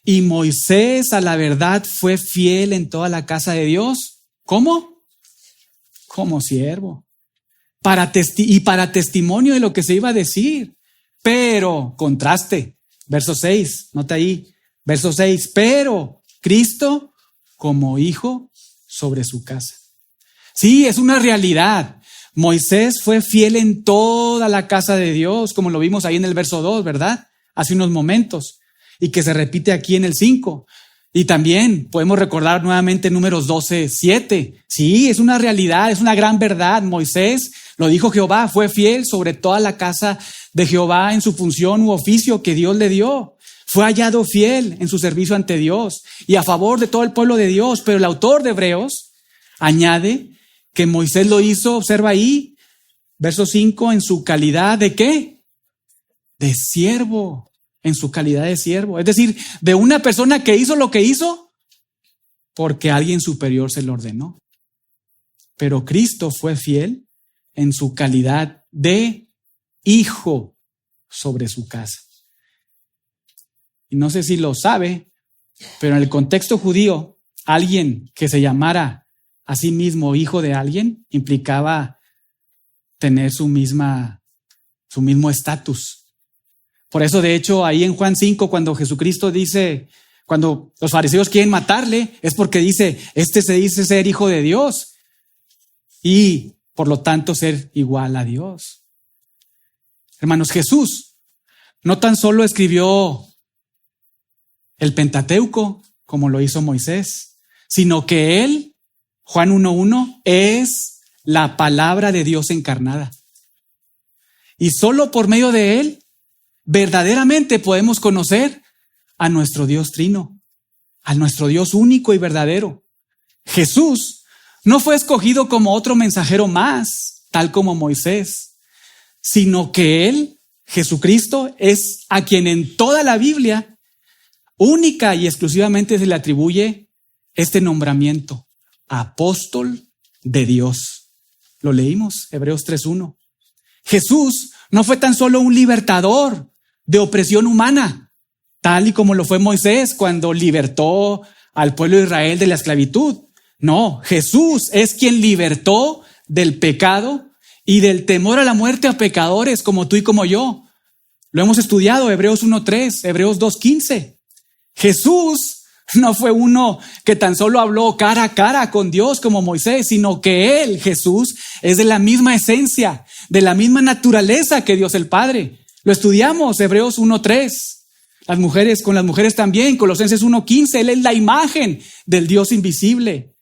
Y Moisés a la verdad fue fiel en toda la casa de Dios. ¿Cómo? Como siervo. Para testimonio de lo que se iba a decir. Pero, contraste. Verso 6. Nota ahí. Verso 6. Pero Cristo como hijo sobre su casa. Sí, es una realidad. Moisés fue fiel en toda la casa de Dios, como lo vimos ahí en el verso 2, ¿verdad? Hace unos momentos, y que se repite aquí en el 5. Y también podemos recordar nuevamente Números 12:7. Sí, es una realidad, es una gran verdad. Moisés, lo dijo Jehová, fue fiel sobre toda la casa de Jehová en su función u oficio que Dios le dio. Fue hallado fiel en su servicio ante Dios y a favor de todo el pueblo de Dios. Pero el autor de Hebreos añade que Moisés lo hizo, observa ahí, verso 5, en su calidad de ¿qué? De siervo, en su calidad de siervo. Es decir, de una persona que hizo lo que hizo porque alguien superior se lo ordenó. Pero Cristo fue fiel en su calidad de hijo sobre su casa. Y no sé si lo sabe, pero en el contexto judío, alguien que se llamara a sí mismo hijo de alguien implicaba tener su mismo estatus. Por eso, de hecho, ahí en Juan 5, cuando Jesucristo dice, cuando los fariseos quieren matarle, es porque dice, este se dice ser hijo de Dios y por lo tanto ser igual a Dios. Hermanos, Jesús no tan solo escribió el Pentateuco como lo hizo Moisés, sino que Él, Juan 1:1, es la palabra de Dios encarnada. Y solo por medio de Él, verdaderamente podemos conocer a nuestro Dios trino, a nuestro Dios único y verdadero. Jesús no fue escogido como otro mensajero más, tal como Moisés, sino que Él, Jesucristo, es a quien en toda la Biblia única y exclusivamente se le atribuye este nombramiento, apóstol de Dios. Lo leímos, Hebreos 3:1. Jesús no fue tan solo un libertador de opresión humana, tal y como lo fue Moisés cuando libertó al pueblo de Israel de la esclavitud. No, Jesús es quien libertó del pecado y del temor a la muerte a pecadores como tú y como yo. Lo hemos estudiado, Hebreos 1:3, Hebreos 2:15. Jesús no fue uno que tan solo habló cara a cara con Dios como Moisés, sino que Él, Jesús, es de la misma esencia, de la misma naturaleza que Dios el Padre. Lo estudiamos, Hebreos 1:3. Las mujeres, con las mujeres también, Colosenses 1:15, Él es la imagen del Dios invisible.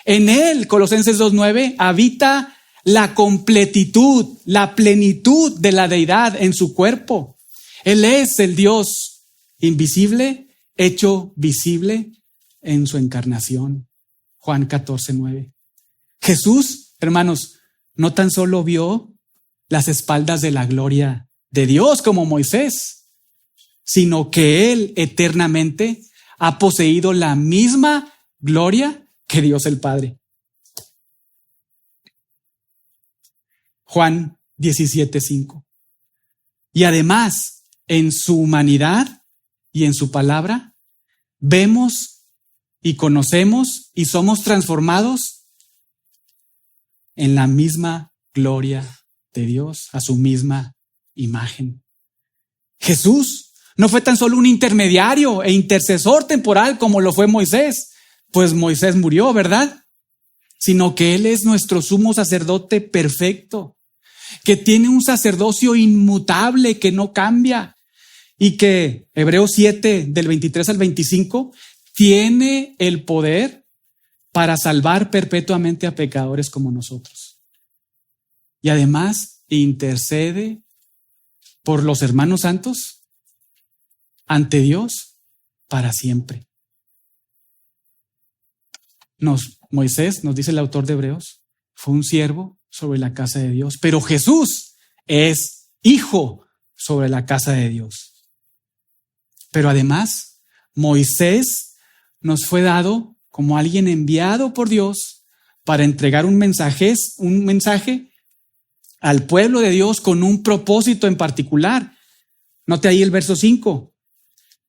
En Él, Colosenses 2:9, habita la completitud, la plenitud de la deidad en su cuerpo. Él es el Dios invisible, hecho visible en su encarnación. Juan 14:9. Jesús, hermanos, no tan solo vio las espaldas de la gloria de Dios como Moisés, sino que Él eternamente ha poseído la misma gloria que Dios el Padre. Juan 17:5. Y además, en su humanidad y en su palabra, vemos y conocemos y somos transformados en la misma gloria de Dios, a su misma imagen. Jesús no fue tan solo un intermediario e intercesor temporal como lo fue Moisés, pues Moisés murió, ¿verdad? Sino que Él es nuestro sumo sacerdote perfecto, que tiene un sacerdocio inmutable que no cambia y que, Hebreos 7, del 23 al 25, tiene el poder para salvar perpetuamente a pecadores como nosotros. Y además intercede por los hermanos santos ante Dios para siempre. Moisés, nos dice el autor de Hebreos, fue un siervo sobre la casa de Dios, pero Jesús es hijo sobre la casa de Dios. Pero además, Moisés nos fue dado como alguien enviado por Dios para entregar un mensaje al pueblo de Dios con un propósito en particular. Note ahí el verso 5,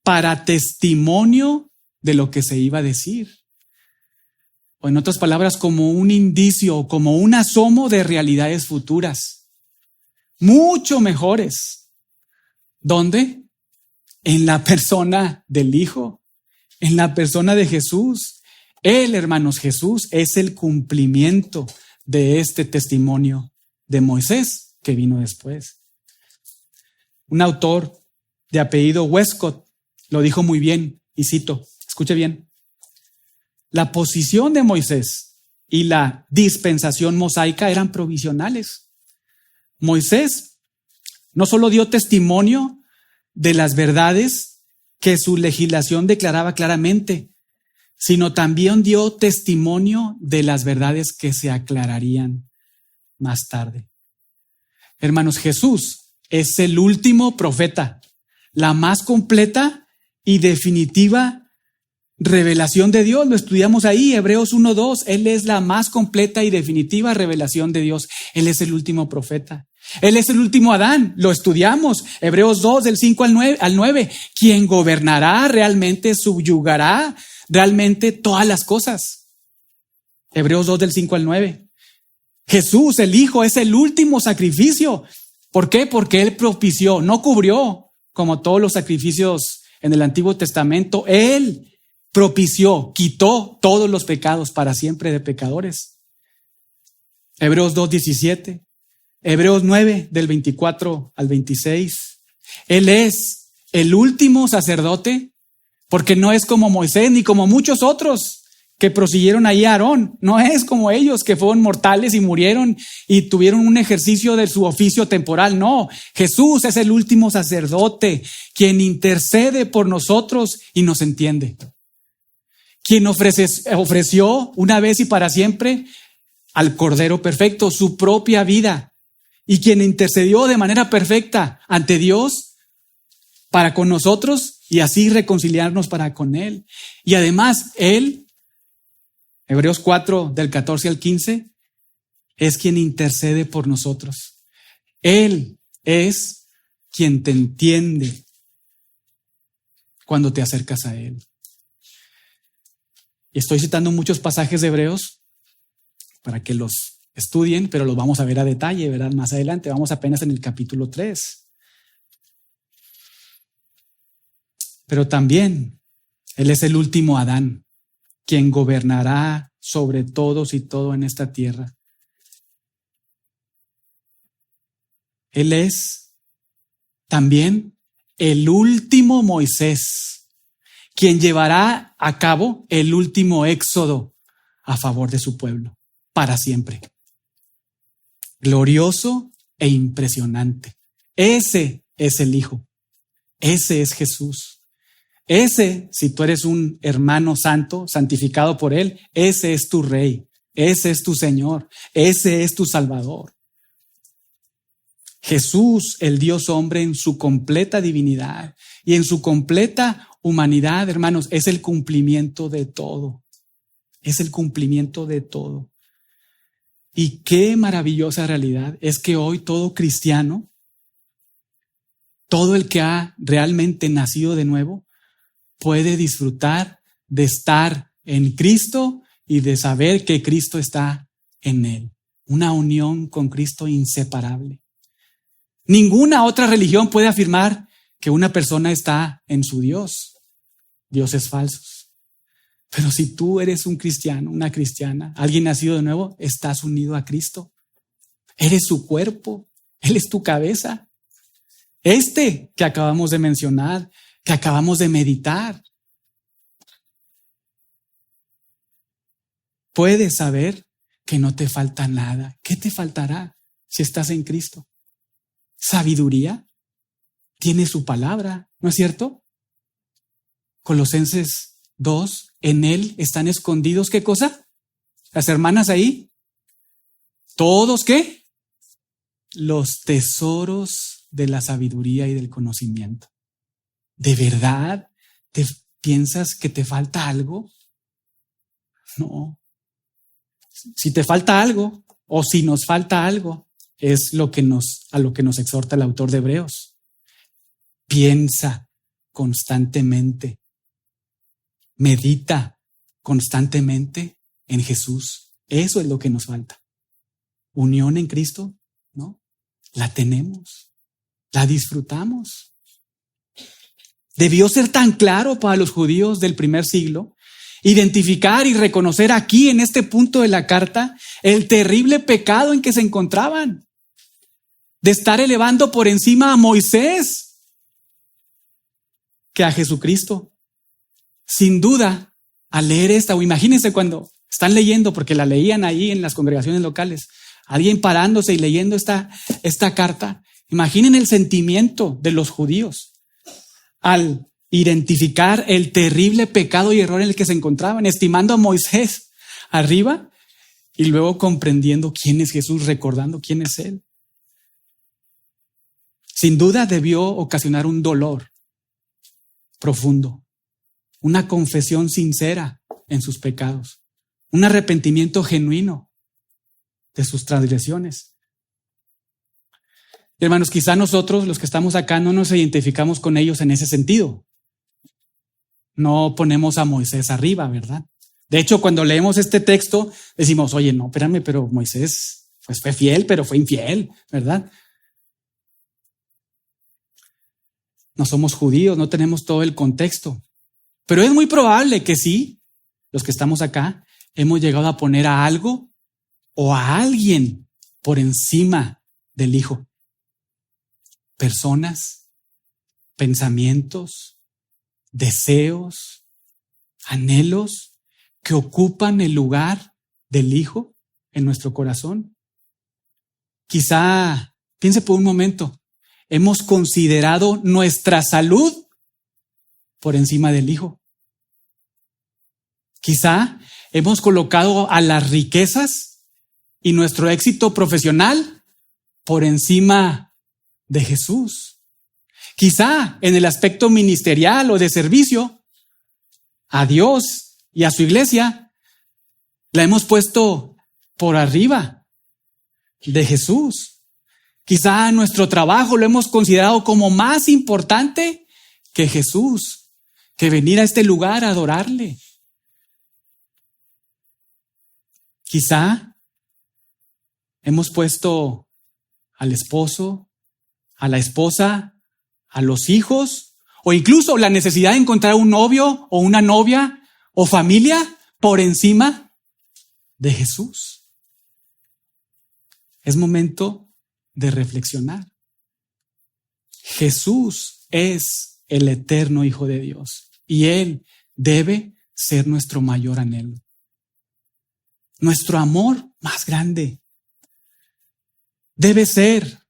para testimonio de lo que se iba a decir. O en otras palabras, como un indicio, como un asomo de realidades futuras, mucho mejores. ¿Dónde? En la persona del Hijo, en la persona de Jesús. Él, hermanos, Jesús es el cumplimiento de este testimonio de Moisés que vino después. Un autor de apellido Westcott lo dijo muy bien, y cito, escuche bien: la posición de Moisés y la dispensación mosaica eran provisionales. Moisés no solo dio testimonio de las verdades que su legislación declaraba claramente, sino también dio testimonio de las verdades que se aclararían más tarde. Hermanos, Jesús es el último profeta, la más completa y definitiva revelación de Dios. Lo estudiamos ahí, Hebreos 1:2. Él es la más completa y definitiva revelación de Dios. Él es el último profeta. Él es el último Adán. Lo estudiamos, Hebreos 2, del 5 al 9. Quien gobernará realmente, subyugará realmente todas las cosas. Hebreos 2, del 5 al 9. Jesús, el Hijo, es el último sacrificio. ¿Por qué? Porque Él propició, no cubrió como todos los sacrificios en el Antiguo Testamento. Él propició, quitó todos los pecados para siempre de pecadores. Hebreos 2:17, Hebreos 9, del 24 al 26. Él es el último sacerdote, porque no es como Moisés ni como muchos otros que prosiguieron ahí a Aarón. No es como ellos que fueron mortales y murieron y tuvieron un ejercicio de su oficio temporal. No, Jesús es el último sacerdote, quien intercede por nosotros y nos entiende. Quien ofreció una vez y para siempre al Cordero perfecto su propia vida, y quien intercedió de manera perfecta ante Dios para con nosotros y así reconciliarnos para con Él. Y además Él, Hebreos 4, del 14 al 15, es quien intercede por nosotros. Él es quien te entiende cuando te acercas a Él. Y estoy citando muchos pasajes de Hebreos para que los Estudien, pero los vamos a ver a detalle, ¿verdad? Más adelante, vamos apenas en el capítulo 3. Pero también Él es el último Adán, quien gobernará sobre todos y todo en esta tierra. Él es también el último Moisés, quien llevará a cabo el último éxodo a favor de su pueblo, para siempre. Glorioso e impresionante. Ese es el Hijo. Ese es Jesús. Ese, si tú eres un hermano santo, santificado por Él, ese es tu Rey. Ese es tu Señor. Ese es tu Salvador. Jesús, el Dios hombre, en su completa divinidad y en su completa humanidad, hermanos, es el cumplimiento de todo. Es el cumplimiento de todo. Y qué maravillosa realidad es que hoy todo cristiano, todo el que ha realmente nacido de nuevo, puede disfrutar de estar en Cristo y de saber que Cristo está en él. Una unión con Cristo inseparable. Ninguna otra religión puede afirmar que una persona está en su Dios. Dioses falsos. Pero si tú eres un cristiano, una cristiana, alguien nacido de nuevo, estás unido a Cristo. Eres su cuerpo. Él es tu cabeza. Este que acabamos de mencionar, que acabamos de meditar. Puedes saber que no te falta nada. ¿Qué te faltará si estás en Cristo? Sabiduría. Tiene su palabra, ¿no es cierto? Colosenses 2, en Él están escondidos, ¿qué cosa? Las hermanas ahí. ¿Todos qué? Los tesoros de la sabiduría y del conocimiento. ¿De verdad te piensas que te falta algo? No. Si te falta algo o si nos falta algo, es a lo que nos exhorta el autor de Hebreos. Piensa constantemente. Medita constantemente en Jesús. Eso es lo que nos falta. Unión en Cristo, ¿no? La tenemos. La disfrutamos. Debió ser tan claro para los judíos del primer siglo identificar y reconocer aquí en este punto de la carta el terrible pecado en que se encontraban, de estar elevando por encima a Moisés que a Jesucristo. Sin duda, al leer esta, o imagínense cuando están leyendo, porque la leían ahí en las congregaciones locales, alguien parándose y leyendo esta carta, imaginen el sentimiento de los judíos al identificar el terrible pecado y error en el que se encontraban, estimando a Moisés arriba y luego comprendiendo quién es Jesús, recordando quién es Él. Sin duda debió ocasionar un dolor profundo, una confesión sincera en sus pecados, un arrepentimiento genuino de sus transgresiones. Hermanos, quizá nosotros, los que estamos acá, no nos identificamos con ellos en ese sentido. No ponemos a Moisés arriba, ¿verdad? De hecho, cuando leemos este texto, decimos, oye, no, espérame, pero Moisés pues fue fiel, pero fue infiel, ¿verdad? No somos judíos, no tenemos todo el contexto. Pero es muy probable que sí, los que estamos acá, hemos llegado a poner a algo o a alguien por encima del Hijo. Personas, pensamientos, deseos, anhelos que ocupan el lugar del Hijo en nuestro corazón. Quizá, piense por un momento, hemos considerado nuestra salud por encima del Hijo. Quizá hemos colocado a las riquezas y nuestro éxito profesional por encima de Jesús. Quizá en el aspecto ministerial o de servicio a Dios y a su iglesia la hemos puesto por arriba de Jesús. Quizá nuestro trabajo lo hemos considerado como más importante que Jesús, que venir a este lugar a adorarle. Quizá Hemos puesto al esposo, a la esposa, a los hijos, o incluso la necesidad de encontrar un novio o una novia o familia por encima de Jesús. Es momento de reflexionar. Jesús es el eterno Hijo de Dios y Él debe ser nuestro mayor anhelo, nuestro amor más grande. Debe ser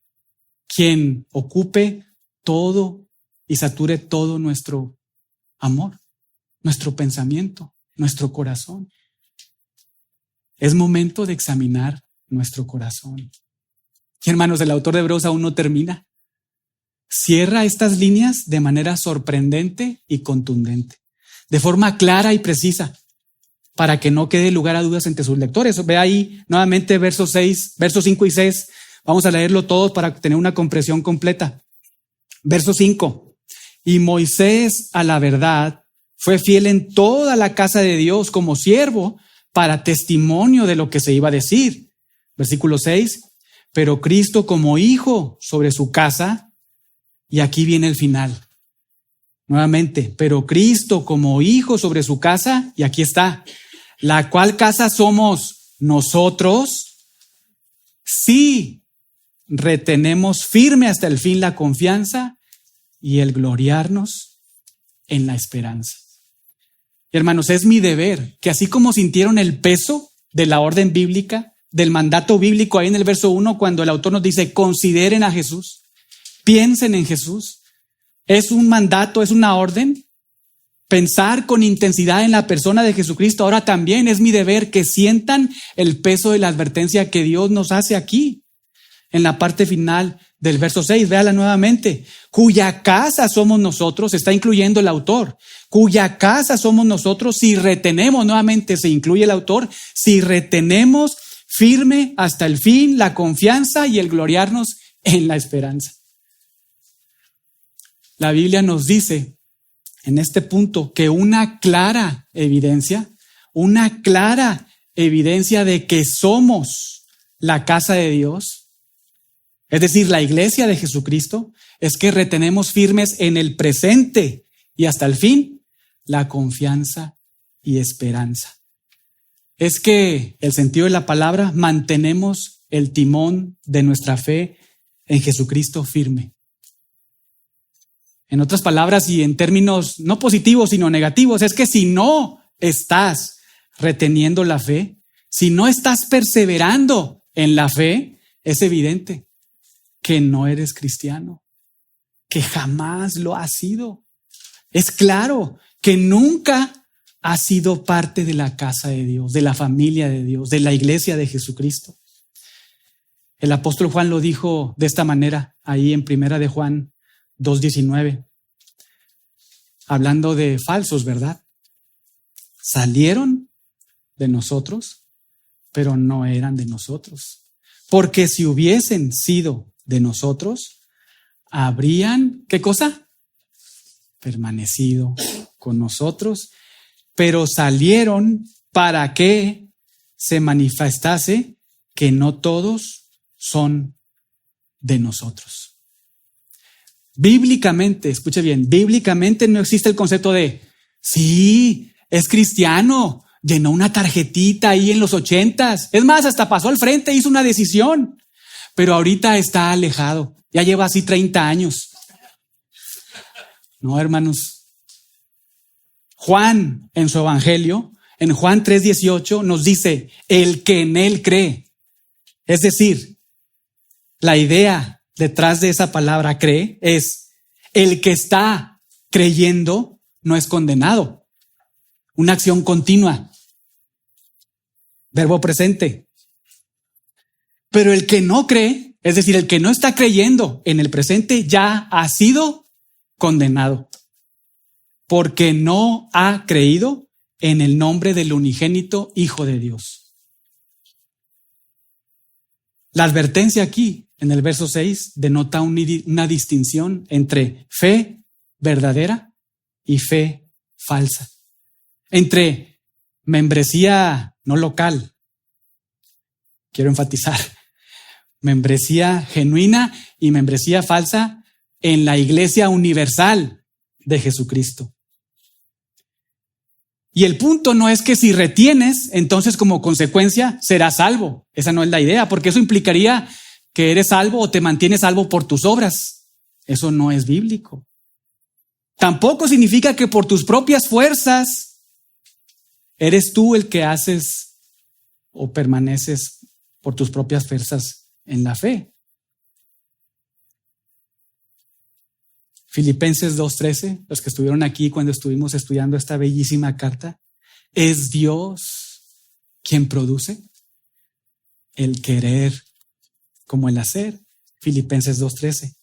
quien ocupe todo y sature todo nuestro amor, nuestro pensamiento, nuestro corazón. Es momento de examinar nuestro corazón. Y hermanos, el autor de Hebreos aún no termina. Cierra estas líneas de manera sorprendente y contundente, de forma clara y precisa, para que no quede lugar a dudas entre sus lectores. Ve ahí nuevamente versos 5 y 6. Vamos a leerlo todos para tener una comprensión completa. Verso 5. Y Moisés, a la verdad, fue fiel en toda la casa de Dios como siervo para testimonio de lo que se iba a decir. Versículo 6. Pero Cristo como hijo sobre su casa, y aquí viene el final. Nuevamente, pero Cristo como hijo sobre su casa, y aquí está, la cual casa somos nosotros, sí retenemos firme hasta el fin la confianza y el gloriarnos en la esperanza. Y hermanos, es mi deber que así como sintieron el peso de la orden bíblica, del mandato bíblico ahí en el verso 1, cuando el autor nos dice, consideren a Jesús, piensen en Jesús. Es un mandato, es una orden. Pensar con intensidad en la persona de Jesucristo. Ahora también es mi deber que sientan el peso de la advertencia que Dios nos hace aquí. En la parte final del verso 6, véala nuevamente. Cuya casa somos nosotros, está incluyendo el autor. Cuya casa somos nosotros si retenemos, nuevamente se incluye el autor, si retenemos firme hasta el fin la confianza y el gloriarnos en la esperanza. La Biblia nos dice en este punto que una clara evidencia de que somos la casa de Dios, es decir, la iglesia de Jesucristo, es que retenemos firmes en el presente y hasta el fin la confianza y esperanza. Es que el sentido de la palabra, mantenemos el timón de nuestra fe en Jesucristo firme. En otras palabras y en términos no positivos sino negativos, es que si no estás reteniendo la fe, si no estás perseverando en la fe, es evidente que no eres cristiano, que jamás lo has sido. Es claro que nunca has sido parte de la casa de Dios, de la familia de Dios, de la iglesia de Jesucristo. El apóstol Juan lo dijo de esta manera, ahí en 1 de Juan 2:19, hablando de falsos, ¿verdad? Salieron de nosotros, pero no eran de nosotros. Porque si hubiesen sido de nosotros, habrían, ¿qué cosa? Permanecido con nosotros, pero salieron para que se manifestase que no todos son de nosotros. Bíblicamente, escuche bien, bíblicamente no existe el concepto de, sí, es cristiano, llenó una tarjetita ahí en los 80s. Es más, hasta pasó al frente, hizo una decisión, pero ahorita está alejado. Ya lleva así 30 años. No, hermanos. Juan, en su evangelio, en Juan 3:18, nos dice, el que en él cree. Es decir, la idea detrás de esa palabra cree es, el que está creyendo no es condenado. Una acción continua. Verbo presente. Pero el que no cree, es decir, el que no está creyendo en el presente, ya ha sido condenado. Porque no ha creído en el nombre del unigénito Hijo de Dios. La advertencia aquí, en el verso 6, denota una distinción entre fe verdadera y fe falsa. Entre membresía no local, quiero enfatizar, Membresía genuina y membresía falsa en la Iglesia Universal de Jesucristo. Y el punto no es que si retienes, entonces como consecuencia serás salvo. Esa no es la idea, porque eso implicaría que eres salvo o te mantienes salvo por tus obras. Eso no es bíblico. Tampoco significa que por tus propias fuerzas eres tú el que haces o permaneces por tus propias fuerzas en la fe. Filipenses 2:13, los que estuvieron aquí cuando estuvimos estudiando esta bellísima carta, es Dios quien produce el querer como el hacer. Filipenses 2:13.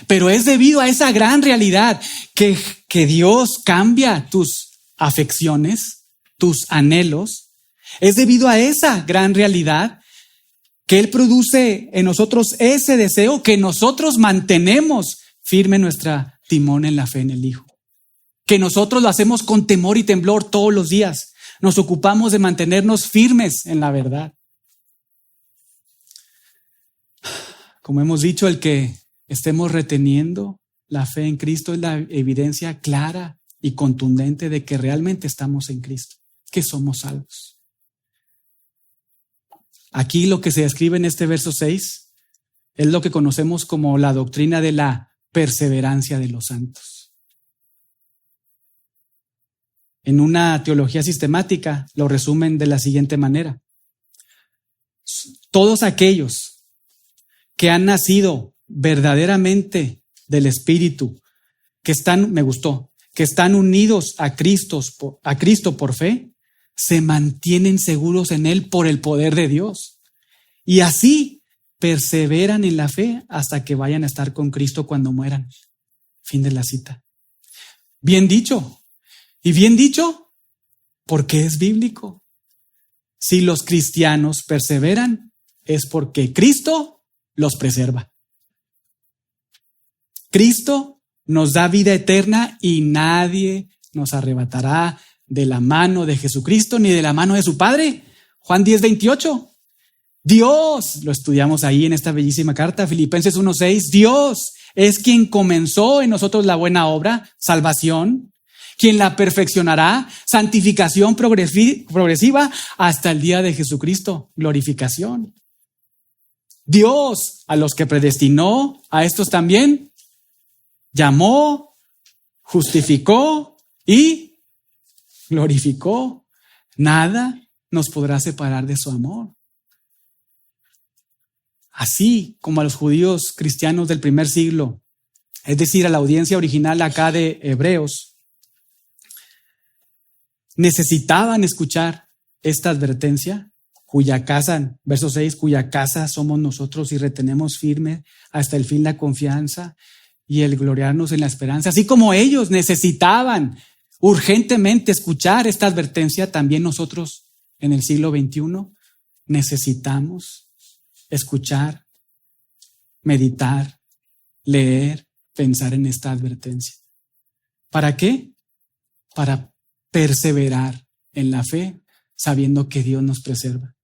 Pero es debido a esa gran realidad que Dios cambia tus afecciones, tus anhelos. Es debido a esa gran realidad que Él produce en nosotros ese deseo que nosotros mantenemos firme nuestra timón en la fe en el Hijo. Que nosotros lo hacemos con temor y temblor todos los días. Nos ocupamos de mantenernos firmes en la verdad. Como hemos dicho, el que estemos reteniendo la fe en Cristo es la evidencia clara y contundente de que realmente estamos en Cristo, que somos salvos. Aquí lo que se describe en este verso 6 es lo que conocemos como la doctrina de la perseverancia de los santos. En una teología sistemática lo resumen de la siguiente manera: todos aquellos que han nacido verdaderamente del Espíritu, que están unidos a Cristo por fe, se mantienen seguros en Él por el poder de Dios. Y así perseveran en la fe hasta que vayan a estar con Cristo cuando mueran. Fin de la cita. Bien dicho. Y bien dicho porque es bíblico. Si los cristianos perseveran, es porque Cristo los preserva. Cristo nos da vida eterna y nadie nos arrebatará de la mano de Jesucristo ni de la mano de su Padre. Juan 10:28. Dios, lo estudiamos ahí en esta bellísima carta, Filipenses 1:6, Dios es quien comenzó en nosotros la buena obra, salvación, quien la perfeccionará, santificación progresiva hasta el día de Jesucristo, glorificación. Dios, a los que predestinó, a estos también llamó, justificó y glorificó. Nada nos podrá separar de su amor. Así como a los judíos cristianos del primer siglo, es decir, a la audiencia original acá de Hebreos, necesitaban escuchar esta advertencia, cuya casa, verso 6, cuya casa somos nosotros y retenemos firme hasta el fin la confianza y el gloriarnos en la esperanza. Así como ellos necesitaban urgentemente escuchar esta advertencia, también nosotros en el siglo XXI necesitamos escuchar, meditar, leer, pensar en esta advertencia. ¿Para qué? Para perseverar en la fe, sabiendo que Dios nos preserva.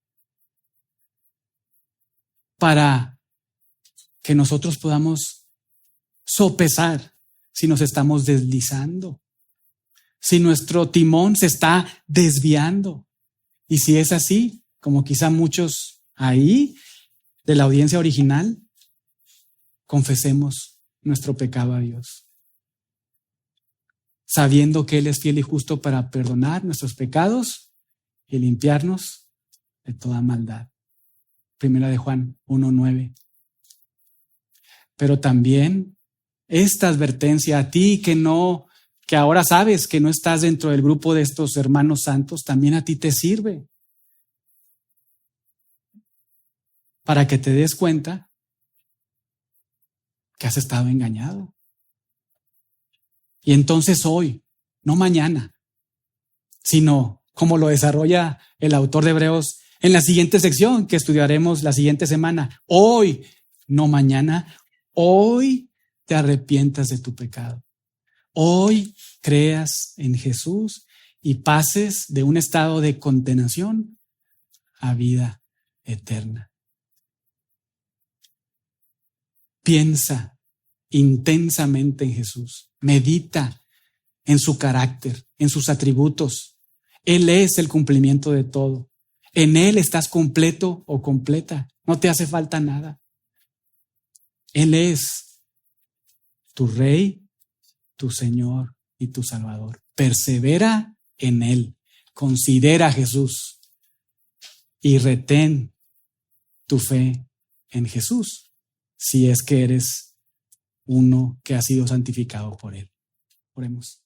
Para que nosotros podamos sopesar si nos estamos deslizando, si nuestro timón se está desviando. Y si es así, como quizá muchos ahí de la audiencia original, confesemos nuestro pecado a Dios, sabiendo que Él es fiel y justo para perdonar nuestros pecados y limpiarnos de toda maldad. Primera de Juan 1:9. Pero también esta advertencia a ti que ahora sabes que no estás dentro del grupo de estos hermanos santos, también a ti te sirve. Para que te des cuenta que has estado engañado. Y entonces hoy, no mañana, sino como lo desarrolla el autor de Hebreos en la siguiente sección que estudiaremos la siguiente semana. Hoy, no mañana, hoy te arrepientas de tu pecado. Hoy creas en Jesús y pases de un estado de condenación a vida eterna. Piensa intensamente en Jesús. Medita en su carácter, en sus atributos. Él es el cumplimiento de todo. En Él estás completo o completa. No te hace falta nada. Él es tu Rey, tu Señor y tu Salvador. Persevera en Él. Considera a Jesús y retén tu fe en Jesús, si es que eres uno que ha sido santificado por Él. Oremos.